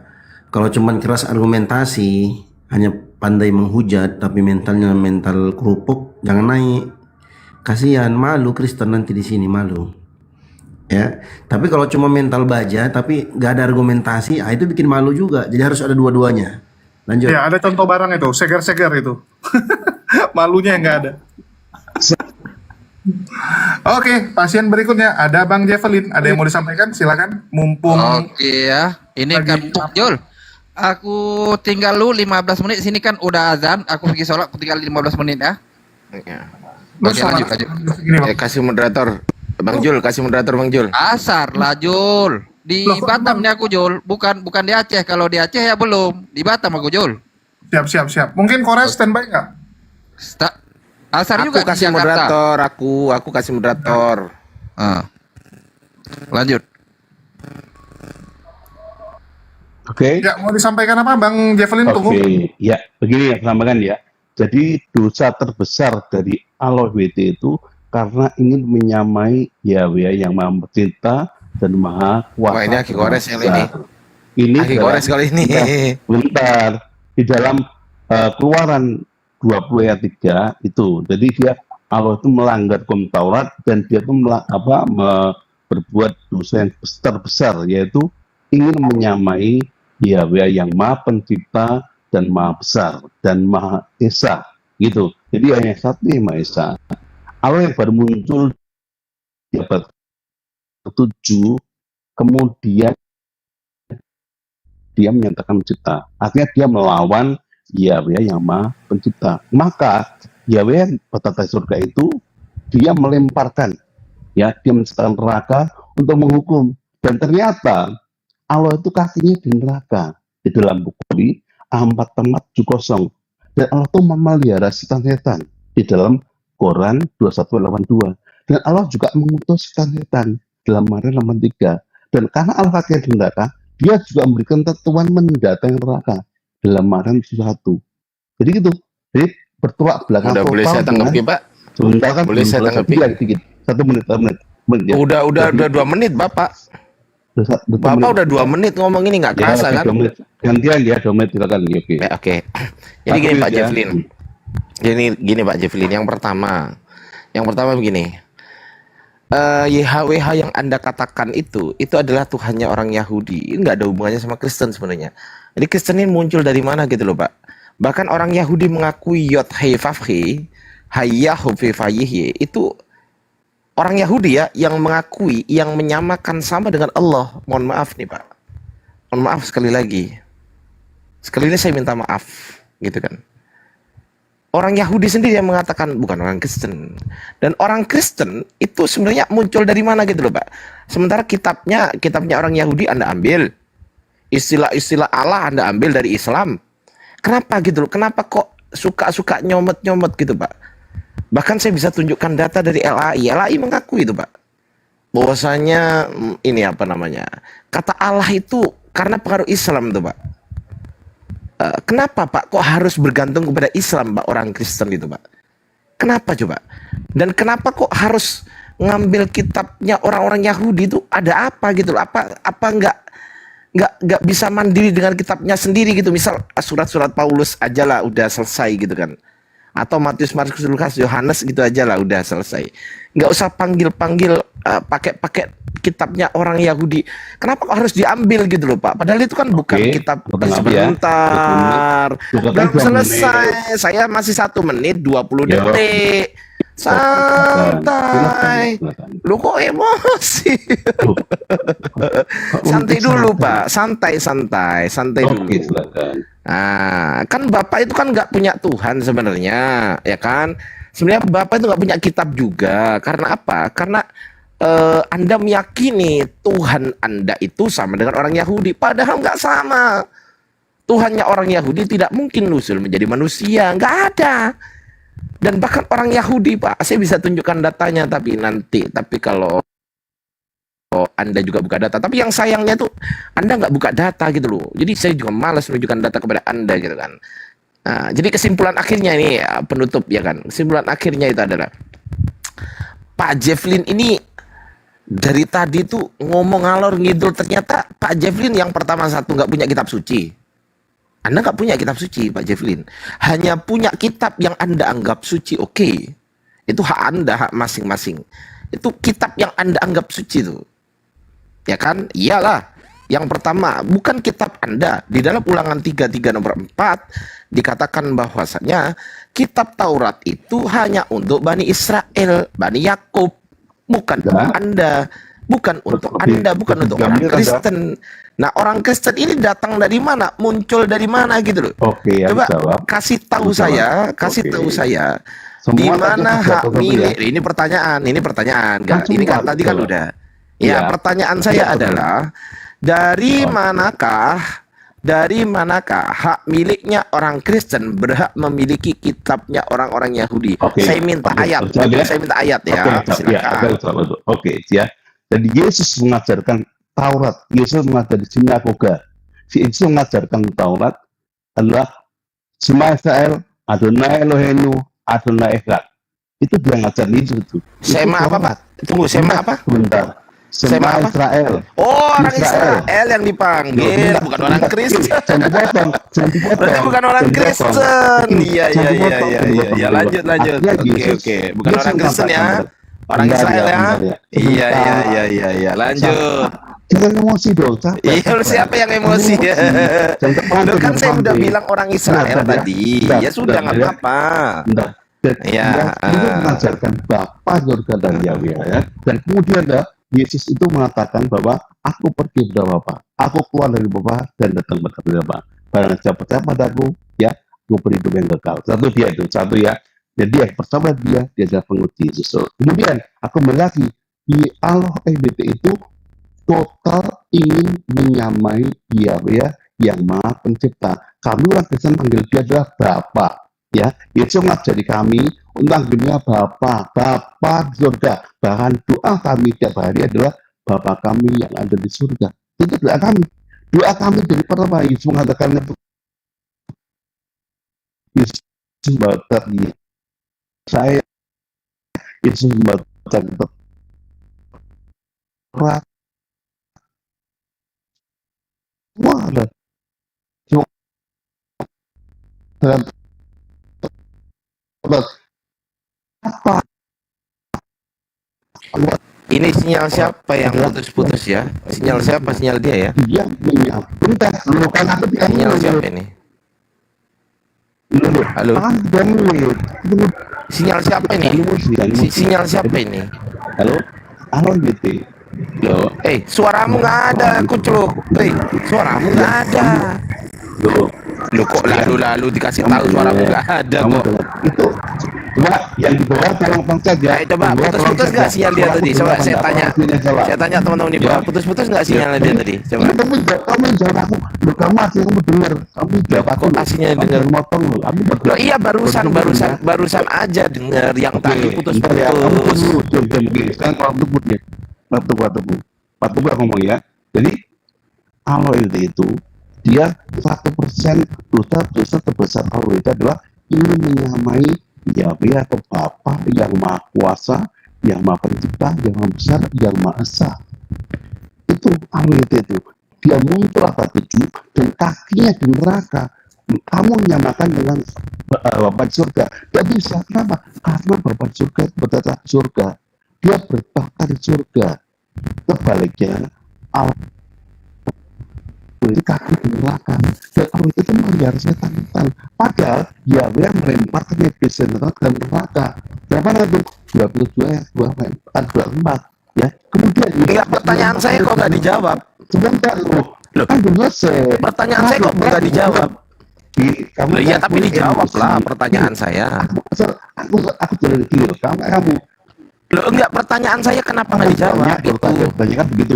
Kalau cuman keras argumentasi, hanya pandai menghujat tapi mentalnya mental kerupuk, jangan naik. Kasihan, malu Kristen nanti di sini, malu. Ya. Tapi kalau cuma mental baja tapi gak ada argumentasi, itu bikin malu juga. Jadi harus ada dua-duanya. Lanjut. Ya, ada contoh barang itu, seger-seger itu. Malunya yang nggak ada. Oke, pasien berikutnya ada Bang Jevelin. Ada yang mau disampaikan? Silakan. Mumpung Oke ya. Ini kan Jul. Aku tinggal lu 15 menit, sini kan udah azan, aku pergi sholat, aku tinggal 15 menit ya. Ya. Oke, lanjut. Gini, Bang. Kasih moderator. Bang Jul, kasih moderator Bang Jul. Asar lah Jul. Di Loh, kok Batam nih aku Jul, bukan di Aceh. Kalau di Aceh ya belum. Di Batam aku Jul. Siap. Mungkin Korea standby nggak? Asar Aku juga di kasih Jakarta. moderator, aku kasih moderator. Ah. Lanjut. Oke. Ya, mau disampaikan apa Bang Jevelin? Tunggu. Oke, ya begini ya sampaikan ya. Jadi dosa terbesar dari Allah WT itu karena ingin menyamai Yahweh yang Maha Pencipta dan Maha Kuasa. Wah, ini Aki Gores yang ini. Ini Aki dalam- Gores kali ini. Bentar. Di dalam Keluaran 20 ayat 3 itu. Jadi dia Allah itu melanggar hukum Taurat dan dia itu berbuat dosa yang terbesar, yaitu ingin menyamai Yahweh yang Maha Pencipta dan Maha Besar dan Maha Esa gitu. Jadi hanya satu yang Maha Esa. Allah yang baru muncul di abad ke-7, kemudian dia menyatakan mencipta. Artinya dia melawan Yahweh yang Maha Pencipta. Maka Yahweh yang bertata di surga itu dia melemparkan, ya, dia menciptakan neraka untuk menghukum. Dan ternyata Allah itu kakinya di neraka. Di dalam buku di A470. Dan Allah itu memelihara setan-setan di dalam Quran 2182. Dan Allah juga mengutus setan-setan dalam Maryam 83. Dan karena Allah kakinya di neraka, dia juga memberikan ketentuan mendatangi neraka dalam Maryam 1. Jadi gitu. Jadi bertolak belakang Udah boleh saya tanggapi, Pak? sebentar kan Boleh belum saya selesai. tanggapi? Dikit. 1 menit ya. Udah 2 menit, Bapak. Bapak udah 2 menit ngomong ini nggak kerasa kan? Gantian ya 2 menit silakan. Ya, oke. Oke. Jadi gini Pak Ya. Jefflin. Gini Pak Jefflin. Yang pertama begini. YHWH yang Anda katakan itu adalah Tuhannya orang Yahudi. Ini nggak ada hubungannya sama Kristen sebenarnya. Jadi Kristen ini muncul dari mana gitu loh, Pak. Bahkan orang Yahudi mengakui Yod Hei Vav Hei, Hayyahu Ve Vayihye, itu orang Yahudi ya yang mengakui, yang menyamakan sama dengan Allah. Mohon maaf nih Pak. Mohon maaf sekali lagi. Sekali ini saya minta maaf, gitu kan. Orang Yahudi sendiri yang mengatakan, bukan orang Kristen. Dan orang Kristen itu sebenarnya muncul dari mana gitu loh Pak. Sementara kitabnya orang Yahudi Anda ambil. Istilah-istilah Allah Anda ambil dari Islam. Kenapa gitu loh? Kenapa kok suka-suka nyomot-nyomot gitu Pak? Bahkan saya bisa tunjukkan data dari LAI. LAI mengakui itu Pak. Bahwasanya ini apa namanya? Kata Allah itu karena pengaruh Islam tuh Pak. Kenapa Pak kok harus bergantung kepada Islam Pak orang Kristen itu Pak? Kenapa coba? Dan kenapa kok harus ngambil kitabnya orang-orang Yahudi itu? Ada apa gitu loh? Apa nggak bisa mandiri dengan kitabnya sendiri gitu? Misal surat-surat Paulus aja lah udah selesai gitu kan? atau Matius, Markus, Lukas, Yohanes gitu aja lah, udah selesai. Nggak usah panggil-panggil pakai kitabnya orang Yahudi. Kenapa kok harus diambil gitu loh Pak? Padahal itu kan bukan Oke, kitab. potong apa ya? Sebentar, Juga kan belum 2 selesai. menit. Saya masih 1 menit 20 Ya. detik. Santai. Silakan. Lu kok emosi? Santai dulu Pak, santai dulu. Oke, silakan. Nah, kan Bapak itu kan nggak punya Tuhan sebenarnya, ya kan? Sebenarnya Bapak itu nggak punya kitab juga. Karena apa? Karena Anda meyakini Tuhan Anda itu sama dengan orang Yahudi. Padahal nggak sama. Tuhannya orang Yahudi tidak mungkin nusul menjadi manusia. Nggak ada. Dan bahkan orang Yahudi, Pak, saya bisa tunjukkan datanya tapi nanti. Tapi kalau Anda juga buka data. Tapi yang sayangnya tuh Anda nggak buka data gitu loh. Jadi saya juga malas menunjukkan data kepada Anda gitu kan. Nah, jadi kesimpulan akhirnya ini ya, penutup ya kan. Kesimpulan akhirnya itu adalah Pak Jefflin ini dari tadi tuh ngomong ngalor ngidul. Ternyata Pak Jefflin yang pertama satu nggak punya kitab suci. Anda nggak punya kitab suci, Pak Jefflin. Hanya punya kitab yang Anda anggap suci, oke. Itu hak Anda, hak masing-masing. Itu kitab yang Anda anggap suci tuh. Ya kan? Iyalah. Yang pertama, bukan kitab Anda. Di dalam Ulangan 33 nomor 4, dikatakan bahwasanya kitab Taurat itu hanya untuk Bani Israel, Bani Yakub. Bukan untuk Anda. Bukan untuk Anda, bukan untuk orang Kristen. Nah, orang Kristen ini datang dari mana? Muncul dari mana gitu loh. Oke, yang Coba jawab. kasih tahu Yang saya, jawab. kasih Oke. tahu saya Semua di tadi mana dijawab hak satu-satu milik. ya. Ini pertanyaan. Kan Ini kan semua tadi kan dijawab. udah. Iya. Ya, pertanyaan saya Iya, betul. adalah dari Oke. manakah hak miliknya orang Kristen berhak memiliki kitabnya orang-orang Yahudi? Oke. Saya minta Oke, ayat. jawab ya. Saya minta ayat ya. Oke, ya, Silakan. Oke, ya. Jadi Yesus mengajarkan Taurat. Yesus mengajar di sinagoga. Si Yesus mengajarkan Taurat adalah Shema Israel, Adonai Eloheinu, Adonai Echad. Itu dia ngajar Yesus itu. Sema apa, Pak? Tunggu, sema apa? Sebentar. Sema Shema apa? Israel. Oh, orang Israel. Israel yang dipanggil, Bentar, bukan orang bentar. Kristen. Jangan dipotong, jangan dipotong. Berarti bukan orang Jangan dipotong. Kristen. Iya, Jangan iya, iya, dipotong, iya, jangan iya. dipotong, Ya, lanjut, lanjut. Artinya Oke, Yesus- oke. Bukan Yesus orang Kristen ya. mengatakan, Orang bentar Israel ya. bentar ya. Iya, iya, Sebentar. iya, iya, iya. Lanjut. Jangan emosi dong, capek. Iya, siapa yang emosi? Jangan terpancing, Loh, kan saya udah terpancing. bilang orang Israel Bentar, ya. tadi. Bentar, Ya sudah, bentar, nggak ya. apa-apa. Bentar. Dan Ya, Yesus mengajarkan Bapa surga dan Yahweh ya. Dan kemudian ya, Yesus itu mengatakan bahwa aku pergi kepada Bapa, aku keluar dari Bapa dan datang kepada Bapa. Barang siapa percaya padaku, ya, aku beri hidup yang kekal. Satu ya. Jadi yang pertama dia adalah penguji Yesus. Kemudian aku lagi di Allah EBT itu total ingin menyamai Yahweh yang Maha Pencipta. Kami orang Kristen panggil dia adalah Bapa. Ya, Yesus mengajari kami untuk panggilnya Bapa di surga. Bahkan doa kami tiap hari adalah Bapa kami yang ada di surga. Itu doa kami. Doa kami dari pertama Yesus mengatakan Yesus membatalkan saya, Yesus membatalkan Taurat. Semua ada. Semua dalam Taurat. Apa? Ini sinyal siapa yang putus-putus ya? Sinyal siapa? Sinyal dia ya? Dia bentar, lu kan aku tidak Sinyal menurut. siapa ini? Dulu. Halo? Kan tidak menurut. Sinyal siapa ini? Sinyal siapa ini? Halo? Halo gitu. Loh, Suaramu nggak ada, kucluk. Suaramu nggak ada. loh. Lu kok lalu-lalu dikasih tahu suaramu nggak ada Kamu kok. dengar. Itu. Coba yang di bawah tolong pangkat ya. Coba putus-putus nggak sinyal dia tadi? Coba saya tanya. Saya tanya teman-teman di bawah, putus-putus nggak sinyalnya dia tadi? Coba. Kamu jawab aku. Loh, kamu asli kamu dengar. Kamu jawab aku. Kok aslinya Kamu dengar? jangan motong loh. Kamu berdua. Loh iya barusan aja denger yang tadi Bentar ya, kamu putus-putus. dulu, jam gini. Sekarang kalau tebut ya, Pak tebut ngomong ya. Jadi Allah itu dia 1% dosa terbesar Allah itu adalah ingin menyamai Yahweh atau Bapa yang Maha Kuasa, yang Maha Pencipta, yang Maha Besar, yang Maha Esa. Itu Allah itu. Dia muncul abad 7 dan kakinya di neraka. Kamu menyamakan dengan Bapak surga. Tidak bisa. Kenapa? Karena Bapak surga bertata surga. Dia bertata di surga. Sebaliknya, Allah itu kaki di neraka. Dan Allah itu melihara setan-setan. Padahal Yahweh yang melemparkan iblis dan setan ke neraka. Berapa nanti? 22 ayat 24. Ya. Kemudian Enggak, pertanyaan saya kok nggak dijawab. sebentar loh. Kan belum selesai. Pertanyaan saya kok nggak dijawab. Kamu Loh, iya, tapi ngakui dijawab emosi. lah pertanyaan saya. Aku jadi clear. Kamu Loh, enggak, pertanyaan saya kenapa nggak dijawab? Itu. Banyak kan begitu.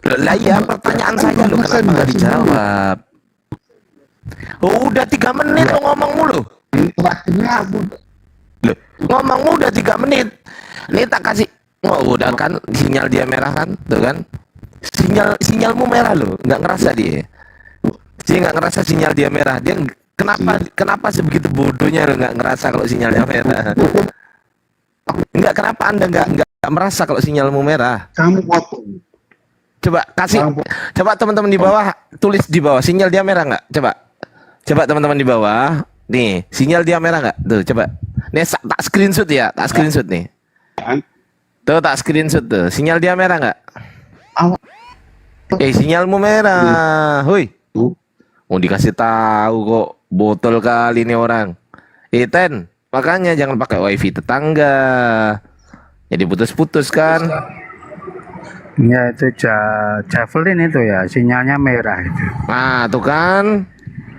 Loh, lah iya, pertanyaan saya loh kenapa nggak dijawab? Oh, udah 3 menit lo ngomong mulu. Ini terakhirnya aku Loh, ngomongmu udah 3 menit. Nih tak kasih. Oh, udah kan sinyal dia merah kan, tuh kan? Sinyalmu merah loh, nggak ngerasa dia. Dia nggak ngerasa sinyal dia merah. Dia kenapa sebegitu bodohnya lo nggak ngerasa kalau sinyalnya merah? Enggak, kenapa Anda nggak merasa kalau sinyalmu merah? kamu potong. Coba kasih, coba teman-teman di bawah tulis di bawah sinyal dia merah nggak? Coba teman-teman di bawah, nih sinyal dia merah nggak? Tuh coba, nih tak screenshot ya, tak screenshot nih. Tuh tak screenshot tuh, sinyal dia merah nggak? Awak Sinyalmu merah, hui. Mau dikasih tahu kok, botol kali ini orang. Ten, makanya jangan pakai wifi tetangga. Jadi putus-putus kan? Ya itu Javelin itu ya sinyalnya merah itu. Nah, tuh kan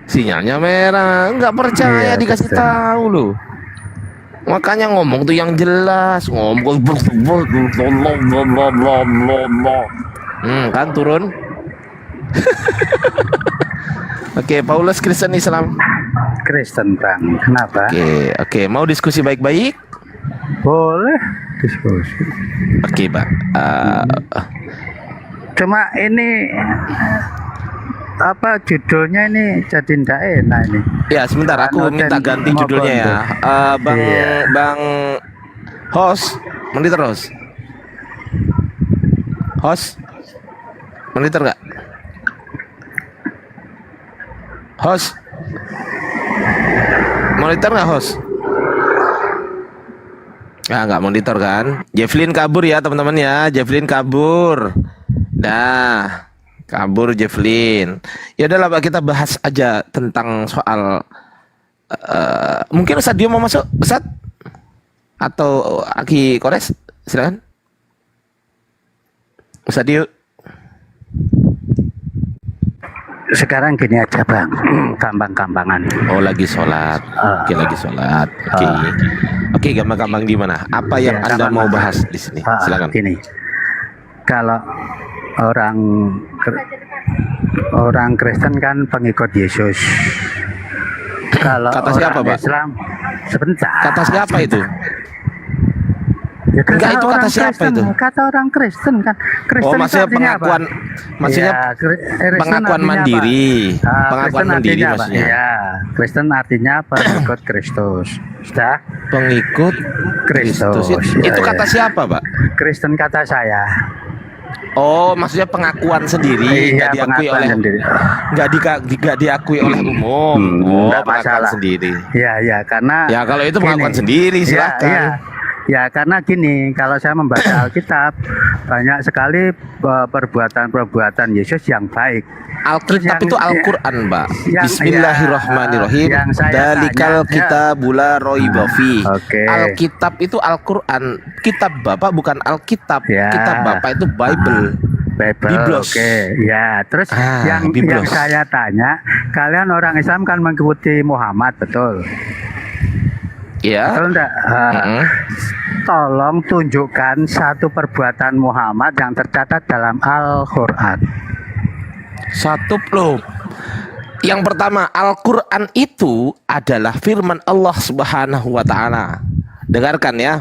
sinyalnya merah. Nggak percaya Iya, dikasih betul. tahu loh. Makanya ngomong tuh yang jelas. Ngomong kan turun. Oke, Paulus Kristen Islam. Kristen Bang. Kenapa? Oke, mau diskusi baik-baik? Boleh diskusi. Oke, Pak. Cuma ini apa judulnya ini jadi ndak enak ini. Ya, sebentar aku Anu, minta dan ganti judulnya ya. Bang Iya. Bang host, monitor host. Host. Monitor nggak? Host. Monitor nggak host? Nggak monitor kan? Javelin kabur ya teman-teman ya. Javelin kabur. Dah. Kabur Javelin. Ya udahlah Pak, kita bahas aja tentang soal mungkin Ustadz Dio mau masuk, Ustadz? Atau Aki Kores? Silakan. Ustadz Dio. Sekarang gini aja Bang, gampang-gampangan. Oh, lagi sholat. Oke, lagi sholat. Oke. Oke, gampang-gampang di mana? Apa yang Ya, Anda mau gampang. bahas di sini? Silakan. Gini, kalau orang Kristen kan pengikut Yesus. Kalau Kata siapa, orang Pak? Islam, sebentar. Kata siapa itu? Ya, Enggak, itu kata orang siapa Kristen, itu? Kata orang Kristen kan. Kristen Oh, itu maksudnya artinya apa? pengakuan, maksudnya Ya, Kristen pengakuan artinya mandiri, apa? pengakuan Kristen mandiri artinya apa? maksudnya. Ya, Kristen artinya pengikut Kristus. Sudah? Pengikut Kristus. Kristus. Itu Ya, kata ya. siapa, Pak? Kristen kata saya. Oh, maksudnya pengakuan sendiri, nggak Iya, diakui pengakuan oleh, sendiri. nggak diakui oleh umum. Oh, Nggak pengakuan masalah. sendiri. Ya, karena Ya kalau itu gini. pengakuan sendiri, Ya, silakan. ya, karena gini, kalau saya membaca Alkitab banyak sekali perbuatan-perbuatan Yesus yang baik. Alkitab Terus itu yang- Al-Quran, Mbak. yang- Bismillahirrahmanirrahim. yang saya Dalikal tanya, kitab la raiba fi. Oke. Alkitab itu Al-Quran. Kitab Bapak bukan Alkitab. Ya. Kitab Bapak itu Bible. Bible. Biblos. Oke, ya. Terus yang Biblos. saya tanya, kalian orang Islam kan mengikuti Muhammad, betul? Ya. Betul enggak? Mm-mm. Tolong tunjukkan satu perbuatan Muhammad yang tercatat dalam Al-Quran. Satu belum. Yang pertama, Al-Quran itu adalah firman Allah Subhanahu wa Ta'ala. Dengarkan ya.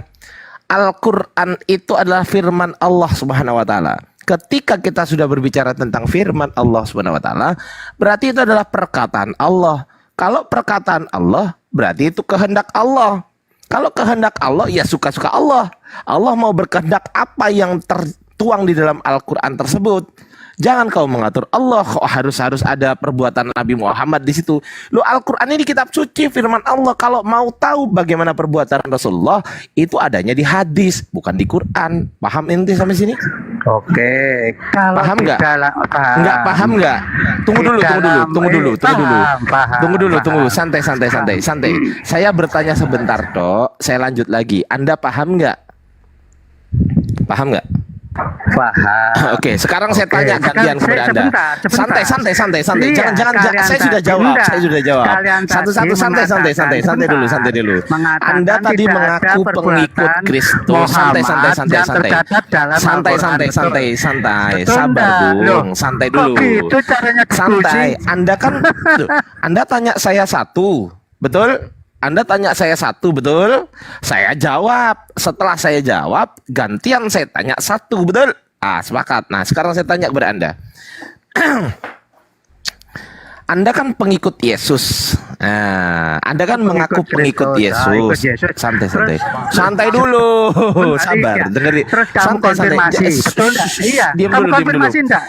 Al-Quran itu adalah firman Allah Subhanahu wa Ta'ala. Ketika kita sudah berbicara tentang firman Allah Subhanahu wa Ta'ala, berarti itu adalah perkataan Allah. Kalau perkataan Allah, berarti itu kehendak Allah. Kalau kehendak Allah, ya suka-suka Allah. Allah mau berkehendak apa yang tertuang di dalam Al-Quran tersebut. Jangan kau mengatur Allah kok harus ada perbuatan Nabi Muhammad di situ. Lu Al-Qur'an ini kitab suci firman Allah. Kalau mau tahu bagaimana perbuatan Rasulullah itu adanya di hadis, bukan di Quran. Paham inti sampai sini? Oke, kalau Paham nggak? paham. Nggak paham nggak? Tunggu dulu. Paham. Santai. Saya bertanya sebentar, Dok. Saya lanjut lagi. Anda paham nggak? Paham nggak? Paham. Oke, sekarang saya tanya gantian kepada Anda. Sebentar. Santai. Iya, Jangan. kalian Saya sudah tadi jawab. enggak. Saya sudah jawab. Kalian Satu-satu tadi santai dulu. mengatakan Anda tadi tidak ada mengaku pengikut perbuatan Kristus. Muhammad Santai. yang tercatat dalam Al-Quran. Santai. Betul Sabar, enggak? Loh, Bung. Santai kok dulu. gitu caranya diskusi? Santai. Anda kan Loh, Anda tanya saya satu. Betul? Anda tanya saya satu, betul? Saya jawab. Setelah saya jawab, gantian saya tanya satu, betul? Sepakat. Nah, sekarang saya tanya kepada Anda. Anda kan pengikut Yesus. Anda kan mengaku pengikut Yesus. Santai dulu. Sabar, dengerin. Terus kamu konfirmasi, betul enggak? Iya, kamu konfirmasi enggak?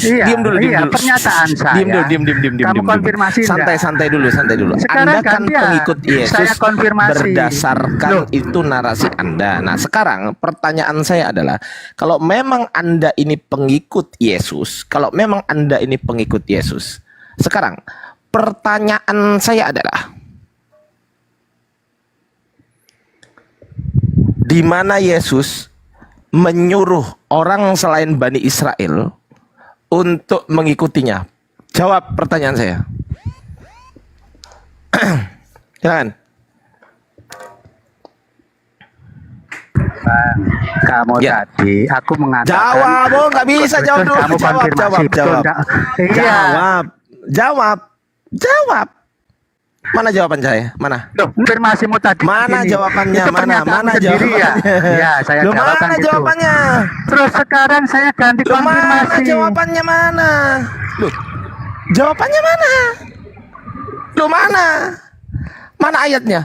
Diam dulu. Pernyataan saya. Diam. Kamu konfirmasi enggak? Santai dulu. Sekarang Anda kan gantian. pengikut Yesus Saya konfirmasi. berdasarkan Loh. itu narasi Anda. Nah, sekarang pertanyaan saya adalah, kalau memang Anda ini pengikut Yesus, sekarang pertanyaan saya adalah, di mana Yesus menyuruh orang selain Bani Israel untuk mengikutinya? Jawab pertanyaan saya. Silakan. Bang, kamu Ya. tadi aku mengatakan Jawab, nggak bisa jawab Terus dulu. kamu konfirmasi, betul enggak? Iya. Jawab. Mana jawaban saya? Mana? Loh, konfirmasimu tadi Mana begini. jawabannya? Itu pernyataan Mana sendiri ya? jawabannya? Ya, saya Loh, jawabkan mana gitu. jawabannya? Terus sekarang saya ganti Loh, mana konfirmasi. jawabannya mana? Loh, jawabannya mana? Loh, mana? Mana ayatnya?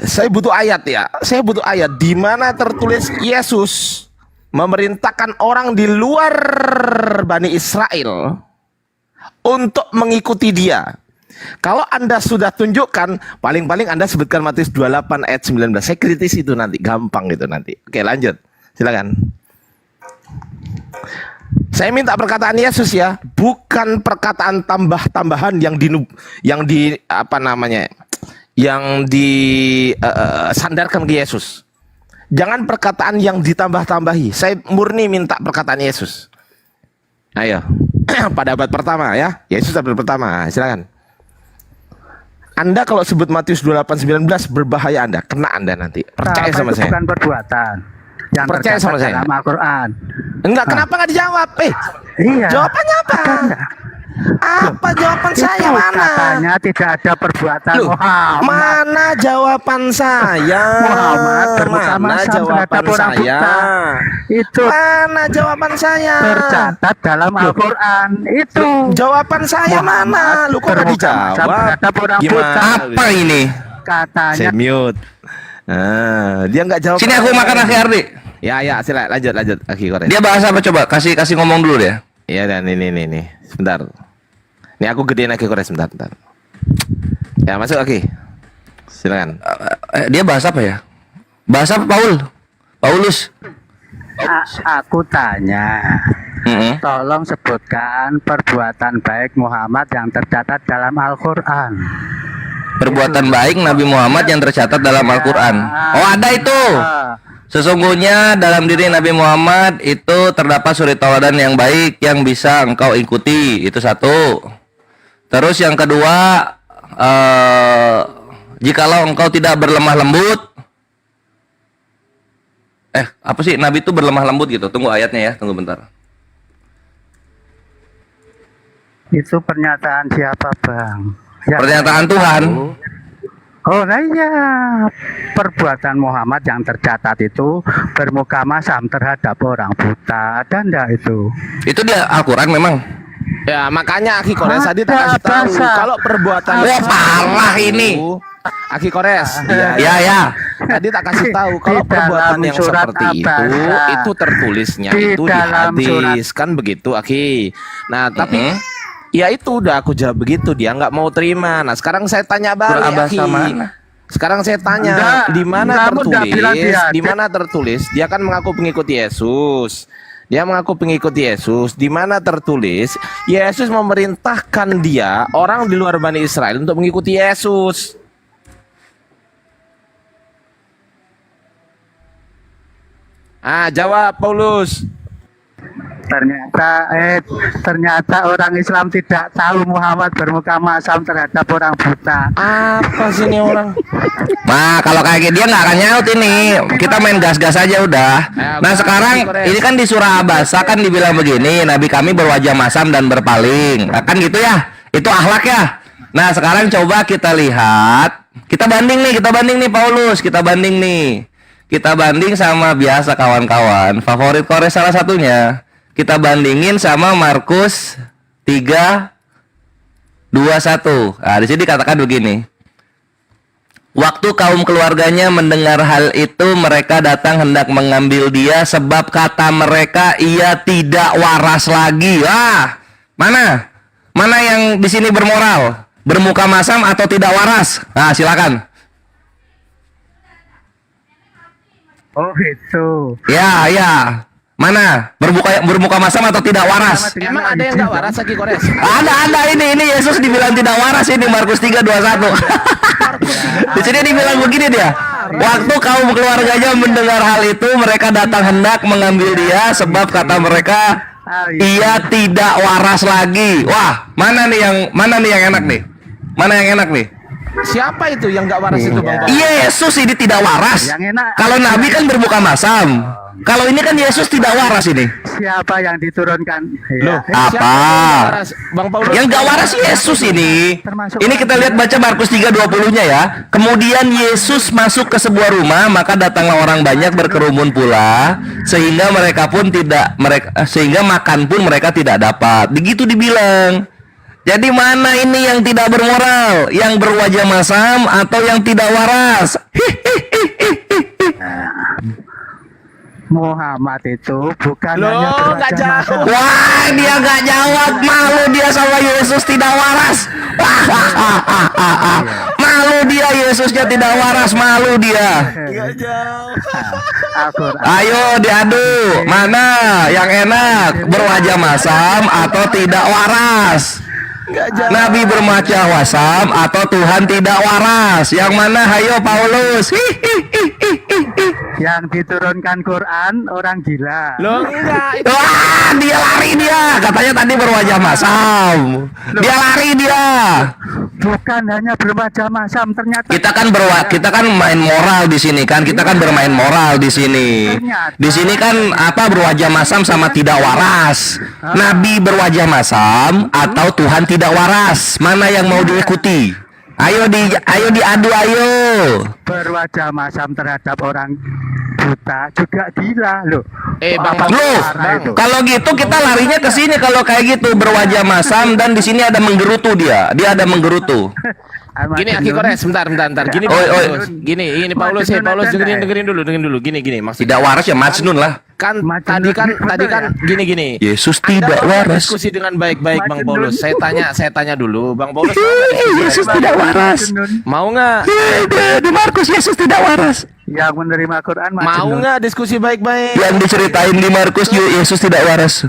Saya butuh ayat ya. Saya butuh ayat di mana tertulis Yesus memerintahkan orang di luar Bani Israel untuk mengikuti dia. Kalau Anda sudah tunjukkan, paling-paling Anda sebutkan Matius 28 ayat 19. Saya kritis itu nanti, gampang gitu nanti. Oke, lanjut. Silakan. Saya minta perkataan Yesus ya, bukan perkataan tambah-tambahan yang disandarkan ke Yesus. Jangan perkataan yang ditambah-tambahi. Saya murni minta perkataan Yesus. Ayo. Pada abad pertama ya. Yesus abad pertama. Silakan. Anda kalau sebut Matius 28:19 berbahaya Anda, kena Anda nanti. Percaya sama itu saya. bukan perbuatan yang Percaya tercatat sama saya. dalam Al-Quran. Enggak, kenapa nggak dijawab? Iya. Jawabannya apa? Ada enggak? Apa jawaban Itu saya mana? katanya tidak ada perbuatan Loh, Muhammad. mana jawaban saya? Muhammad bersama Mana sama jawaban terhadap orang saya? buta. Itu Mana jawaban saya? tercatat dalam Al-Quran. Itu Jawaban saya mana? Lu kok nggak bermuka masa dijawab? terhadap orang Gimana? buta. Apa ini? Katanya Saya mute. Dia nggak jawab. Sini aku makan Akhi Ardi. Ya, silakan lanjut Akhi Kores. Dia bahas apa coba? Kasih ngomong dulu deh. Iya, dan ini. Sebentar. Ini aku gedein Akhi Kores sebentar. Ya, masuk Akhi. Silakan. Dia bahas apa ya? Bahas apa Paulus? aku tanya. Tolong sebutkan perbuatan baik Muhammad yang tercatat dalam Al-Quran. Perbuatan baik Nabi Muhammad yang tercatat dalam Al-Quran. Oh, ada itu. Sesungguhnya dalam diri Nabi Muhammad itu terdapat suri tauladan yang baik yang bisa engkau ikuti. Itu satu. Terus yang kedua, jikalau engkau tidak berlemah lembut. Apa sih Nabi itu berlemah lembut gitu? Tunggu ayatnya ya, tunggu bentar. Itu pernyataan siapa, Bang? Ya, Pernyataan Tuhan. Oh, nah iya. Perbuatan Muhammad yang tercatat itu bermuka masam terhadap orang buta. Ada enggak itu? Itu dia Al-Quran memang. Ya, makanya Akhi Kores tadi tak Ada kasih tahu bahasa. kalau perbuatan Wah, parah ini. Aki Kores. Ya, ya. Tadi tak kasih tahu kalau Di perbuatan dalam yang surat seperti Abasa. itu tertulisnya Di itu di dalam hadis kan begitu, Aki. Nah, tapi ya itu udah aku jawab begitu, dia nggak mau terima. Nah, sekarang saya tanya Surat balik, Abasa Aki. mana? Sekarang saya tanya, Enggak, di mana kamu udah bilang di tertulis? hadis. Di mana tertulis? Dia kan mengaku pengikut Yesus. Dia mengaku pengikut Yesus. Di mana tertulis Yesus memerintahkan dia orang di luar Bani Israel untuk mengikuti Yesus? Ah, jawab Paulus. Ternyata orang Islam tidak tahu Muhammad bermuka masam terhadap orang buta. Apa sih ini orang? Nah, kalau kayak dia nggak akan nyaut ini. Kita main gas-gas aja udah. Nah, sekarang ini kan di surah Abasa kan dibilang begini, Nabi kami berwajah masam dan berpaling. Nah, kan gitu ya. Itu akhlak ya. Nah, sekarang coba kita lihat. Kita banding nih Paulus. Kita banding nih. Kita banding sama biasa kawan-kawan. Favorit Kores salah satunya. Kita bandingin sama Markus 3:21. Nah, di sini dikatakan begini. Waktu kaum keluarganya mendengar hal itu, mereka datang hendak mengambil dia sebab kata mereka ia tidak waras lagi. Wah, mana? Mana yang di sini bermoral? Bermuka masam atau tidak waras? Nah, silakan. Oh gitu. Ya, ya. Mana? Bermuka masam atau tidak waras? Emang ada yang nggak waras, Aki Kores? Ada ini Yesus dibilang tidak waras ini Markus 3:21. Di sini dibilang begini dia. Waktu kaum keluarganya mendengar hal itu, mereka datang hendak mengambil dia sebab kata mereka ia tidak waras lagi. Wah, mana nih yang enak nih? Mana yang enak nih? Siapa itu yang nggak waras itu, Bang? Yesus ini tidak waras. Yang enak. Kalau Nabi kan bermuka masam. Kalau ini kan Yesus tidak waras ini. Siapa yang diturunkan? Loh, Ya. Apa? siapa yang nggak waras? Bang Paulus. Yang gak waras Yesus ini. Termasuk Ini kita lihat baca Markus 3:20-nya ya. Kemudian Yesus masuk ke sebuah rumah, maka datanglah orang banyak berkerumun pula, sehingga sehingga makan pun mereka tidak dapat. Begitu dibilang. Jadi mana ini yang tidak bermoral, yang berwajah masam atau yang tidak waras? Muhammad itu bukan Loh, hanya nggak berwajah jauh. masam. Wah, dia nggak jawab. Malu dia sama Yesus tidak waras. Malu dia, Yesusnya tidak waras. Malu dia. Al-Quran. Ayo diadu. Mana yang enak? Berwajah masam atau tidak waras? Nabi berwajah masam atau Tuhan tidak waras? Yang mana? Hayo Paulus. Yang diturunkan Quran orang gila. Loh, enggak. Wah, dia lari dia. Katanya tadi berwajah masam. Dia lari dia. Bukan hanya berwajah masam, ternyata Kita kan main moral di sini kan. Kita kan bermain moral di sini. Di sini kan apa berwajah masam sama tidak waras. Nabi berwajah masam atau Tuhan tidak waras. Mana yang mau diikuti? Ayo diadu ayo. berwajah masam terhadap orang buta juga gila loh. Bang, Loh, kalau gitu kita larinya ke sini kalau kayak gitu berwajah masam dan di sini ada menggerutu dia. Dia ada menggerutu. Gini Aki Kores, bentar. Gini Oi, oi. Gini Paulus, Paulus dengerin dulu. Gini maksudnya. Tidak waras ya Majnun lah. Kan tadi kan gini. Yesus Anda tidak mau waras. diskusi dengan baik-baik Bang Paulus. Saya tanya dulu, Bang Paulus. Yesus tidak waras. Mau nggak? Di Markus Yesus tidak waras. Yang menerima Quran Mau nggak diskusi baik-baik? Yang diceritain di Markus Yesus tidak waras.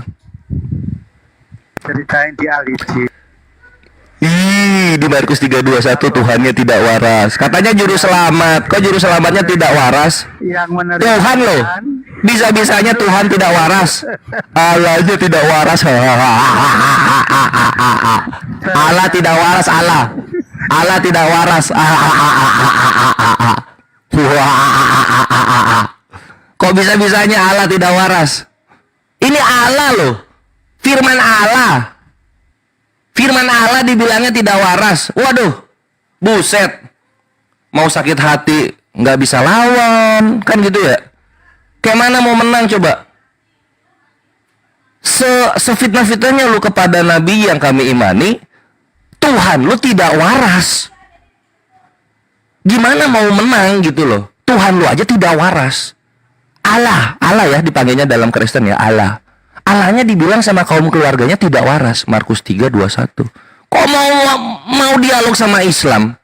ceritain di Al-Injil. Di Markus 3:21 Tuhannya tidak waras. Katanya juru selamat. Kok juru selamatnya tidak waras? Yang menerima Tuhan loh. Quran, Bisa-bisanya Tuhan tidak waras. Allah aja tidak waras. Allah tidak waras Allah. Allah tidak waras. Kok bisa-bisanya Allah tidak waras? Ini Allah loh. Firman Allah. Firman Allah dibilangnya tidak waras. Waduh, buset. Mau sakit hati nggak bisa lawan, kan gitu ya? Kayak mana mau menang coba? Sefitnah-fitnahnya lu kepada Nabi yang kami imani, Tuhan lu tidak waras. Gimana mau menang gitu loh? Tuhan lu aja tidak waras. Allah ya dipanggilnya dalam Kristen ya, Allah. Allahnya dibilang sama kaum keluarganya tidak waras, Markus 3:21. Kok mau dialog sama Islam?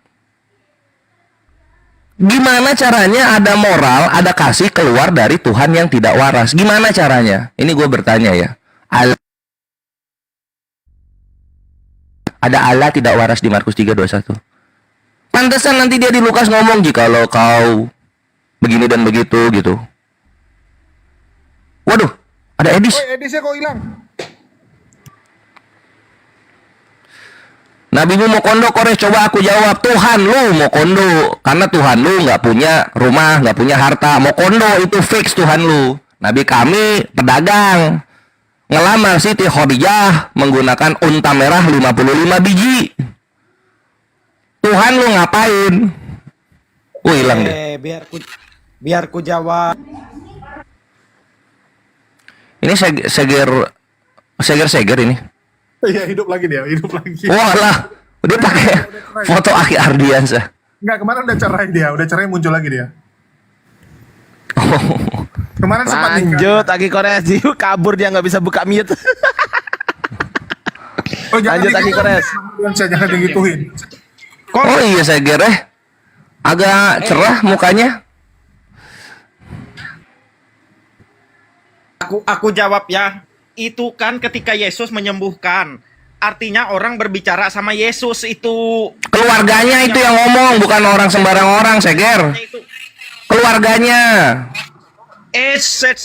Gimana caranya ada moral, ada kasih keluar dari Tuhan yang tidak waras? Gimana caranya? Ini gue bertanya ya. Ada Allah tidak waras di Markus 3:21. Pantesan nanti dia di Lukas ngomong, jikalau kau begini dan begitu gitu. Waduh, ada Edis. Edisnya kok hilang? Nabimu mau kondo, Kores, coba aku jawab. Tuhan lu mau kondo, karena Tuhan lu nggak punya rumah, nggak punya harta. Mau kondo itu fix Tuhan lu. Nabi kami pedagang, ngelamar Siti Khadijah menggunakan unta merah 55 biji. Tuhan lu ngapain? Hilang deh. Biar ku jawab. Ini seger ini. Iya, hidup lagi dia, hidup lagi. Walah, dia pakai foto Aki Ardiansyah. Enggak, kemarin udah cerai muncul lagi dia. Kemarin sempat Lanjut, Aki Kores. Kabur dia nggak bisa buka mute. Lanjut, Aki Kores. Jangan digituin. Oh iya, seger agak cerah mukanya. Aku jawab ya. Itu kan ketika Yesus menyembuhkan. Artinya orang berbicara sama Yesus itu. Keluarganya itu yang ngomong, bukan orang sembarang orang, Seger. Keluarganya. Set.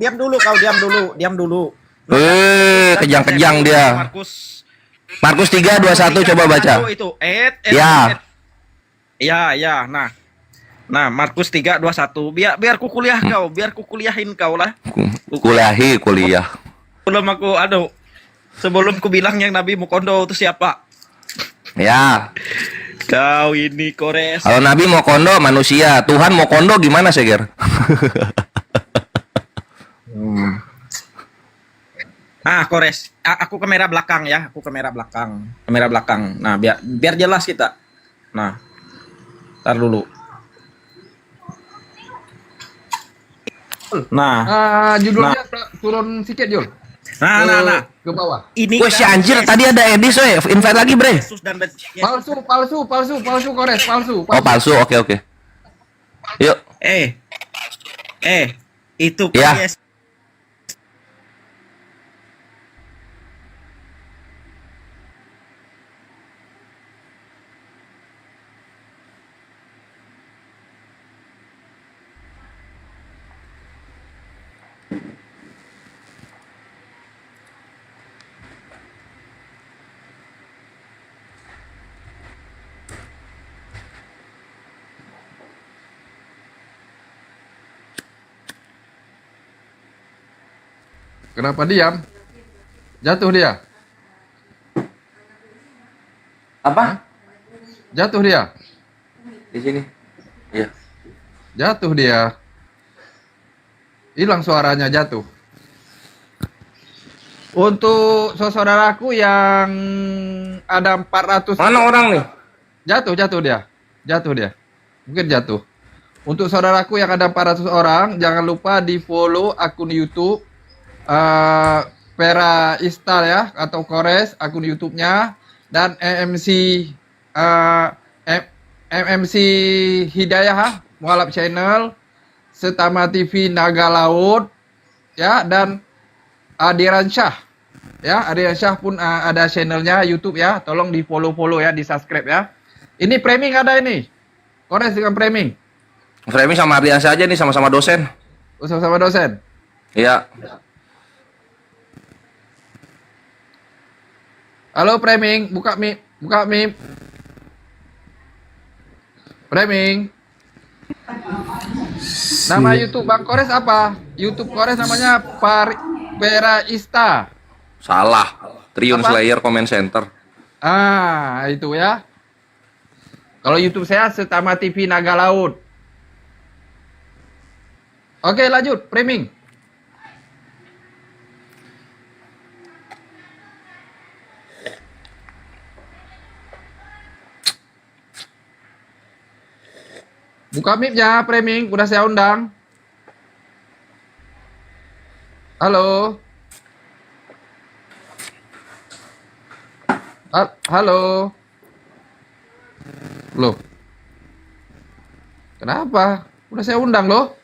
Diam dulu kau, diam dulu. Kejang-kejang dia. Markus 3:21 coba baca. Itu. Ya. Ya. Nah, Markus 3:21. Biar ku kuliah kau, biar ku kuliahin kau lah. Kuliah. Sebelum ku bilang yang Nabi Mukondo itu siapa? Ya. Kau ini Kores. Kalau Nabi mau kondo manusia, Tuhan mau kondo gimana, Seger? Kores. Aku kamera belakang ya, Kamera belakang. Nah, biar jelas kita. Nah. Ntar dulu. Nah, Judulnya turun sedikit, Jul. Nah. Ke bawah. Ini Wih, si anjir tadi ada Edis, invite lagi, Bre. Yesus dan Palsu, Kores, palsu. Oh, palsu. Oke. Yuk. Itu Ya. Yesus. Kenapa diam? Jatuh dia. Apa? Jatuh dia. Di sini. Iya. Jatuh dia. Hilang suaranya, jatuh. Untuk saudaraku yang ada 400. Mana orang nih? Jatuh dia. Mungkin jatuh. Untuk saudaraku yang ada 400 orang, jangan lupa di follow akun YouTube Pera Istal ya, atau Kores akun YouTube-nya, dan MMC Hidayah Mualaf Channel, Setama TV Naga Laut ya, dan Adiran Syah ya. Adiran Syah pun ada channelnya YouTube ya, tolong di follow ya, di subscribe ya. Ini framing ada ini, Kores dengan framing Sama Ardian saja nih, sama-sama dosen. sama dosen. Iya. Halo framing, buka mic. Framing. Nama YouTube Bang Kores apa? YouTube Kores namanya Pera Ista. Salah. Triun Apa? Slayer Comment Center. Itu ya. Kalau YouTube saya Setama TV Naga Laut. Oke, lanjut framing. Buka mic-nya, Framing. Udah saya undang. Halo. Halo. Loh. Kenapa? Udah saya undang loh.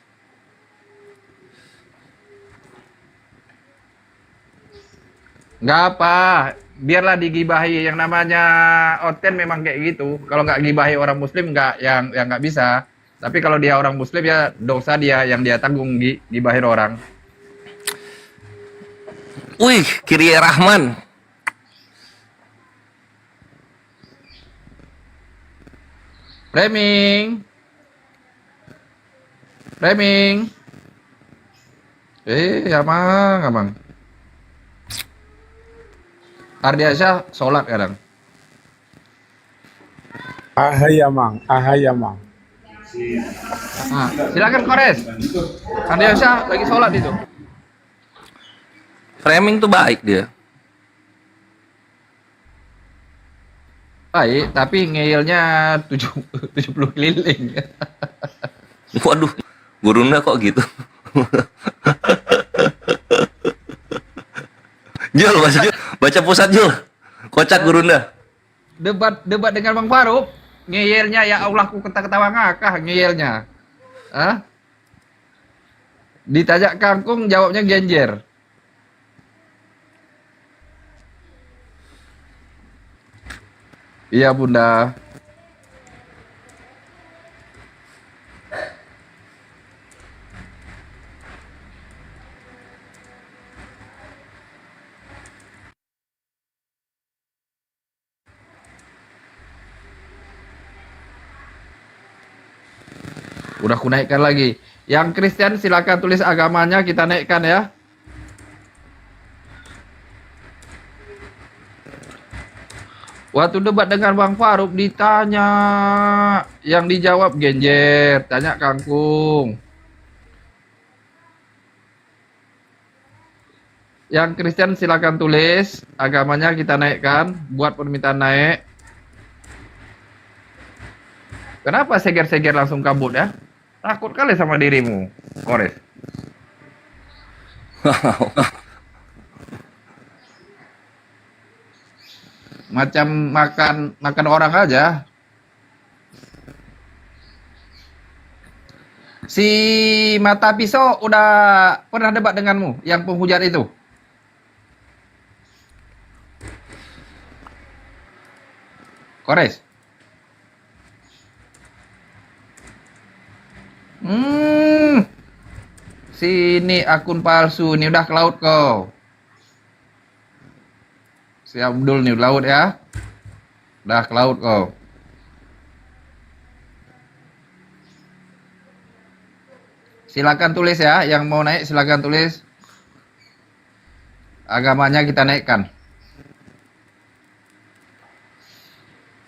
Nggak apa. Biarlah digibahi. Yang namanya Oten memang kayak gitu. Kalau nggak gibahi orang Muslim nggak yang nggak bisa. Tapi kalau dia orang Muslim ya dosa dia yang dia tanggung gibahi orang. Wih, Kiri Rahman. Framing. Amang. Ardiansyah sholat kadang. Ahai Amang. Nah, silakan Kores. Ardiansyah lagi sholat itu. Framing tuh baik dia. Baik, tapi ngeyelnya 70 keliling. Waduh, Gurunda kok gitu. Jul, baca pusat Jul. Kocak Gurunda. Debat dengan Bang Faruk, ngeyelnya ya Allah ku ketawa ngakak ngeyelnya. Hah? Ditajak kangkung jawabnya genjer. Iya Bunda. Udah aku naikkan lagi. Yang Kristen silakan tulis agamanya, kita naikkan ya. Waktu debat dengan Bang Faruk ditanya, yang dijawab genjer, tanya kangkung. Yang Kristen silakan tulis agamanya, kita naikkan, buat permintaan naik. Kenapa seger-seger langsung kabut ya? Takut kali sama dirimu, Kores. Macam makan orang aja. Si Mata Pisau udah pernah debat denganmu yang penghujat itu? Kores. Sini akun palsu, ini udah ke laut kau. Si Abdul nih laut ya. Udah ke laut kau. Silakan tulis ya, yang mau naik silakan tulis. Agamanya kita naikkan.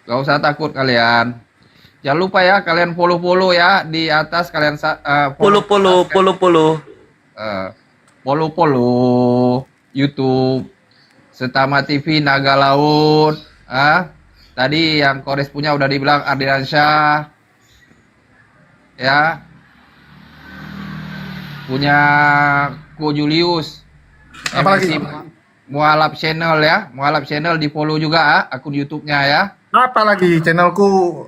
Gak usah takut kalian. Jangan lupa ya, kalian follow ya di atas kalian follow YouTube Setama TV Naga Laut. Tadi yang Kores punya udah dibilang Ardiansyah. Ya. Punya Ko Julius. Apalagi? Mualaf Channel ya. Mualaf Channel di follow juga akun YouTube-nya ya. Apalagi channelku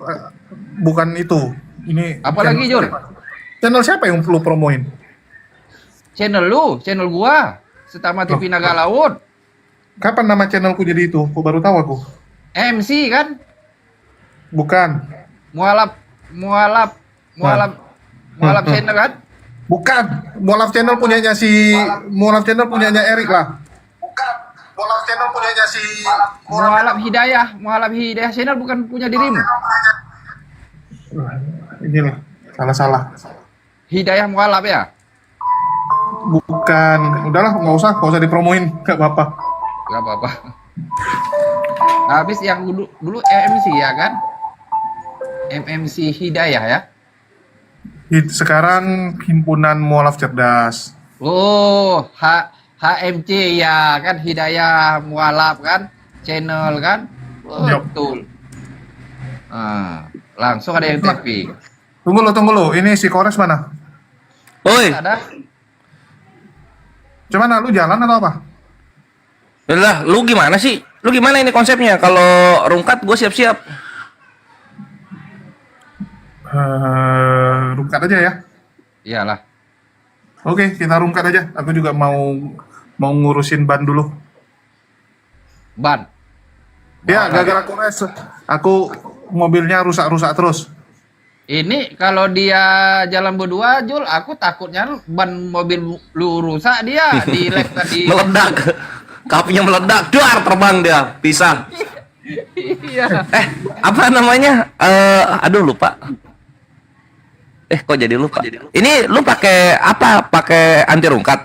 bukan itu. Ini apalagi Jur? Channel siapa yang lu promoin? Channel lu, channel gua. Setama TV Naga Laut. Kapan nama channelku jadi itu? Aku baru tahu aku. MC kan? Bukan. Mualaf Channel kan? Bukan. Mualaf Channel punyanya Erik lah. Bukan. Mualaf Channel punyanya si Mualaf Hidayah Channel bukan punya dirimu. Inilah salah. Hidayah Mualaf ya? Bukan. Udahlah, nggak usah dipromoin, nggak apa-apa. Gak apa-apa. Habis yang dulu MMC ya kan? MMC Hidayah ya? Sekarang Himpunan Mualaf Cerdas. Oh, HMC ya kan? Hidayah Mualaf kan? Channel kan? Yep. Betul. Langsung ada yang TV. Tunggu lu. Ini si Kores mana? Woi, Ada. Cuman lu jalan atau apa? lah, lu gimana sih? Lu gimana ini konsepnya? Kalau rungkat gue siap-siap. Rungkat aja ya. Iyalah. Oke, kita rungkat aja. Aku juga mau ngurusin ban dulu. Ban. Ya, gara-gara Kores, aku mobilnya rusak-rusak terus. Ini kalau dia jalan berdua, Jul, aku takutnya ban mobil lu rusak dia di lek tadi. Meledak. Kapinya meledak, duar terbang dia, pisah. Iya. Apa namanya? Aduh lupa. Kok jadi lupa? Ini lu pakai apa? Pakai anti rungkat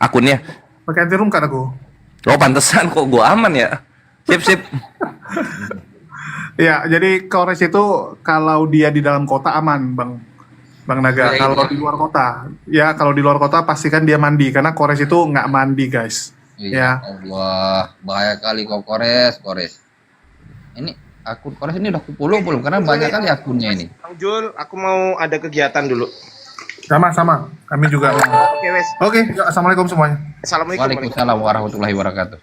akunnya? Pakai anti rungkat aku. Oh, pantesan kok gua aman ya. Sip. Ya, jadi Kores itu kalau dia di dalam kota aman, Bang Naga. Ya, Kalau di luar kota, ya kalau di luar kota pastikan dia mandi karena Kores itu nggak mandi, guys. Iya. Ya. Allah, bahaya kali kau Kores. Ini akun Kores ini udah kupuluh belum? Karena banyak kali akunnya ini. Bang Jul, aku mau ada kegiatan dulu. Sama. Kami juga. Oke, wes. Oke, ya, assalamualaikum semuanya. Assalamualaikum. Waalaikumsalam warahmatullahi wabarakatuh.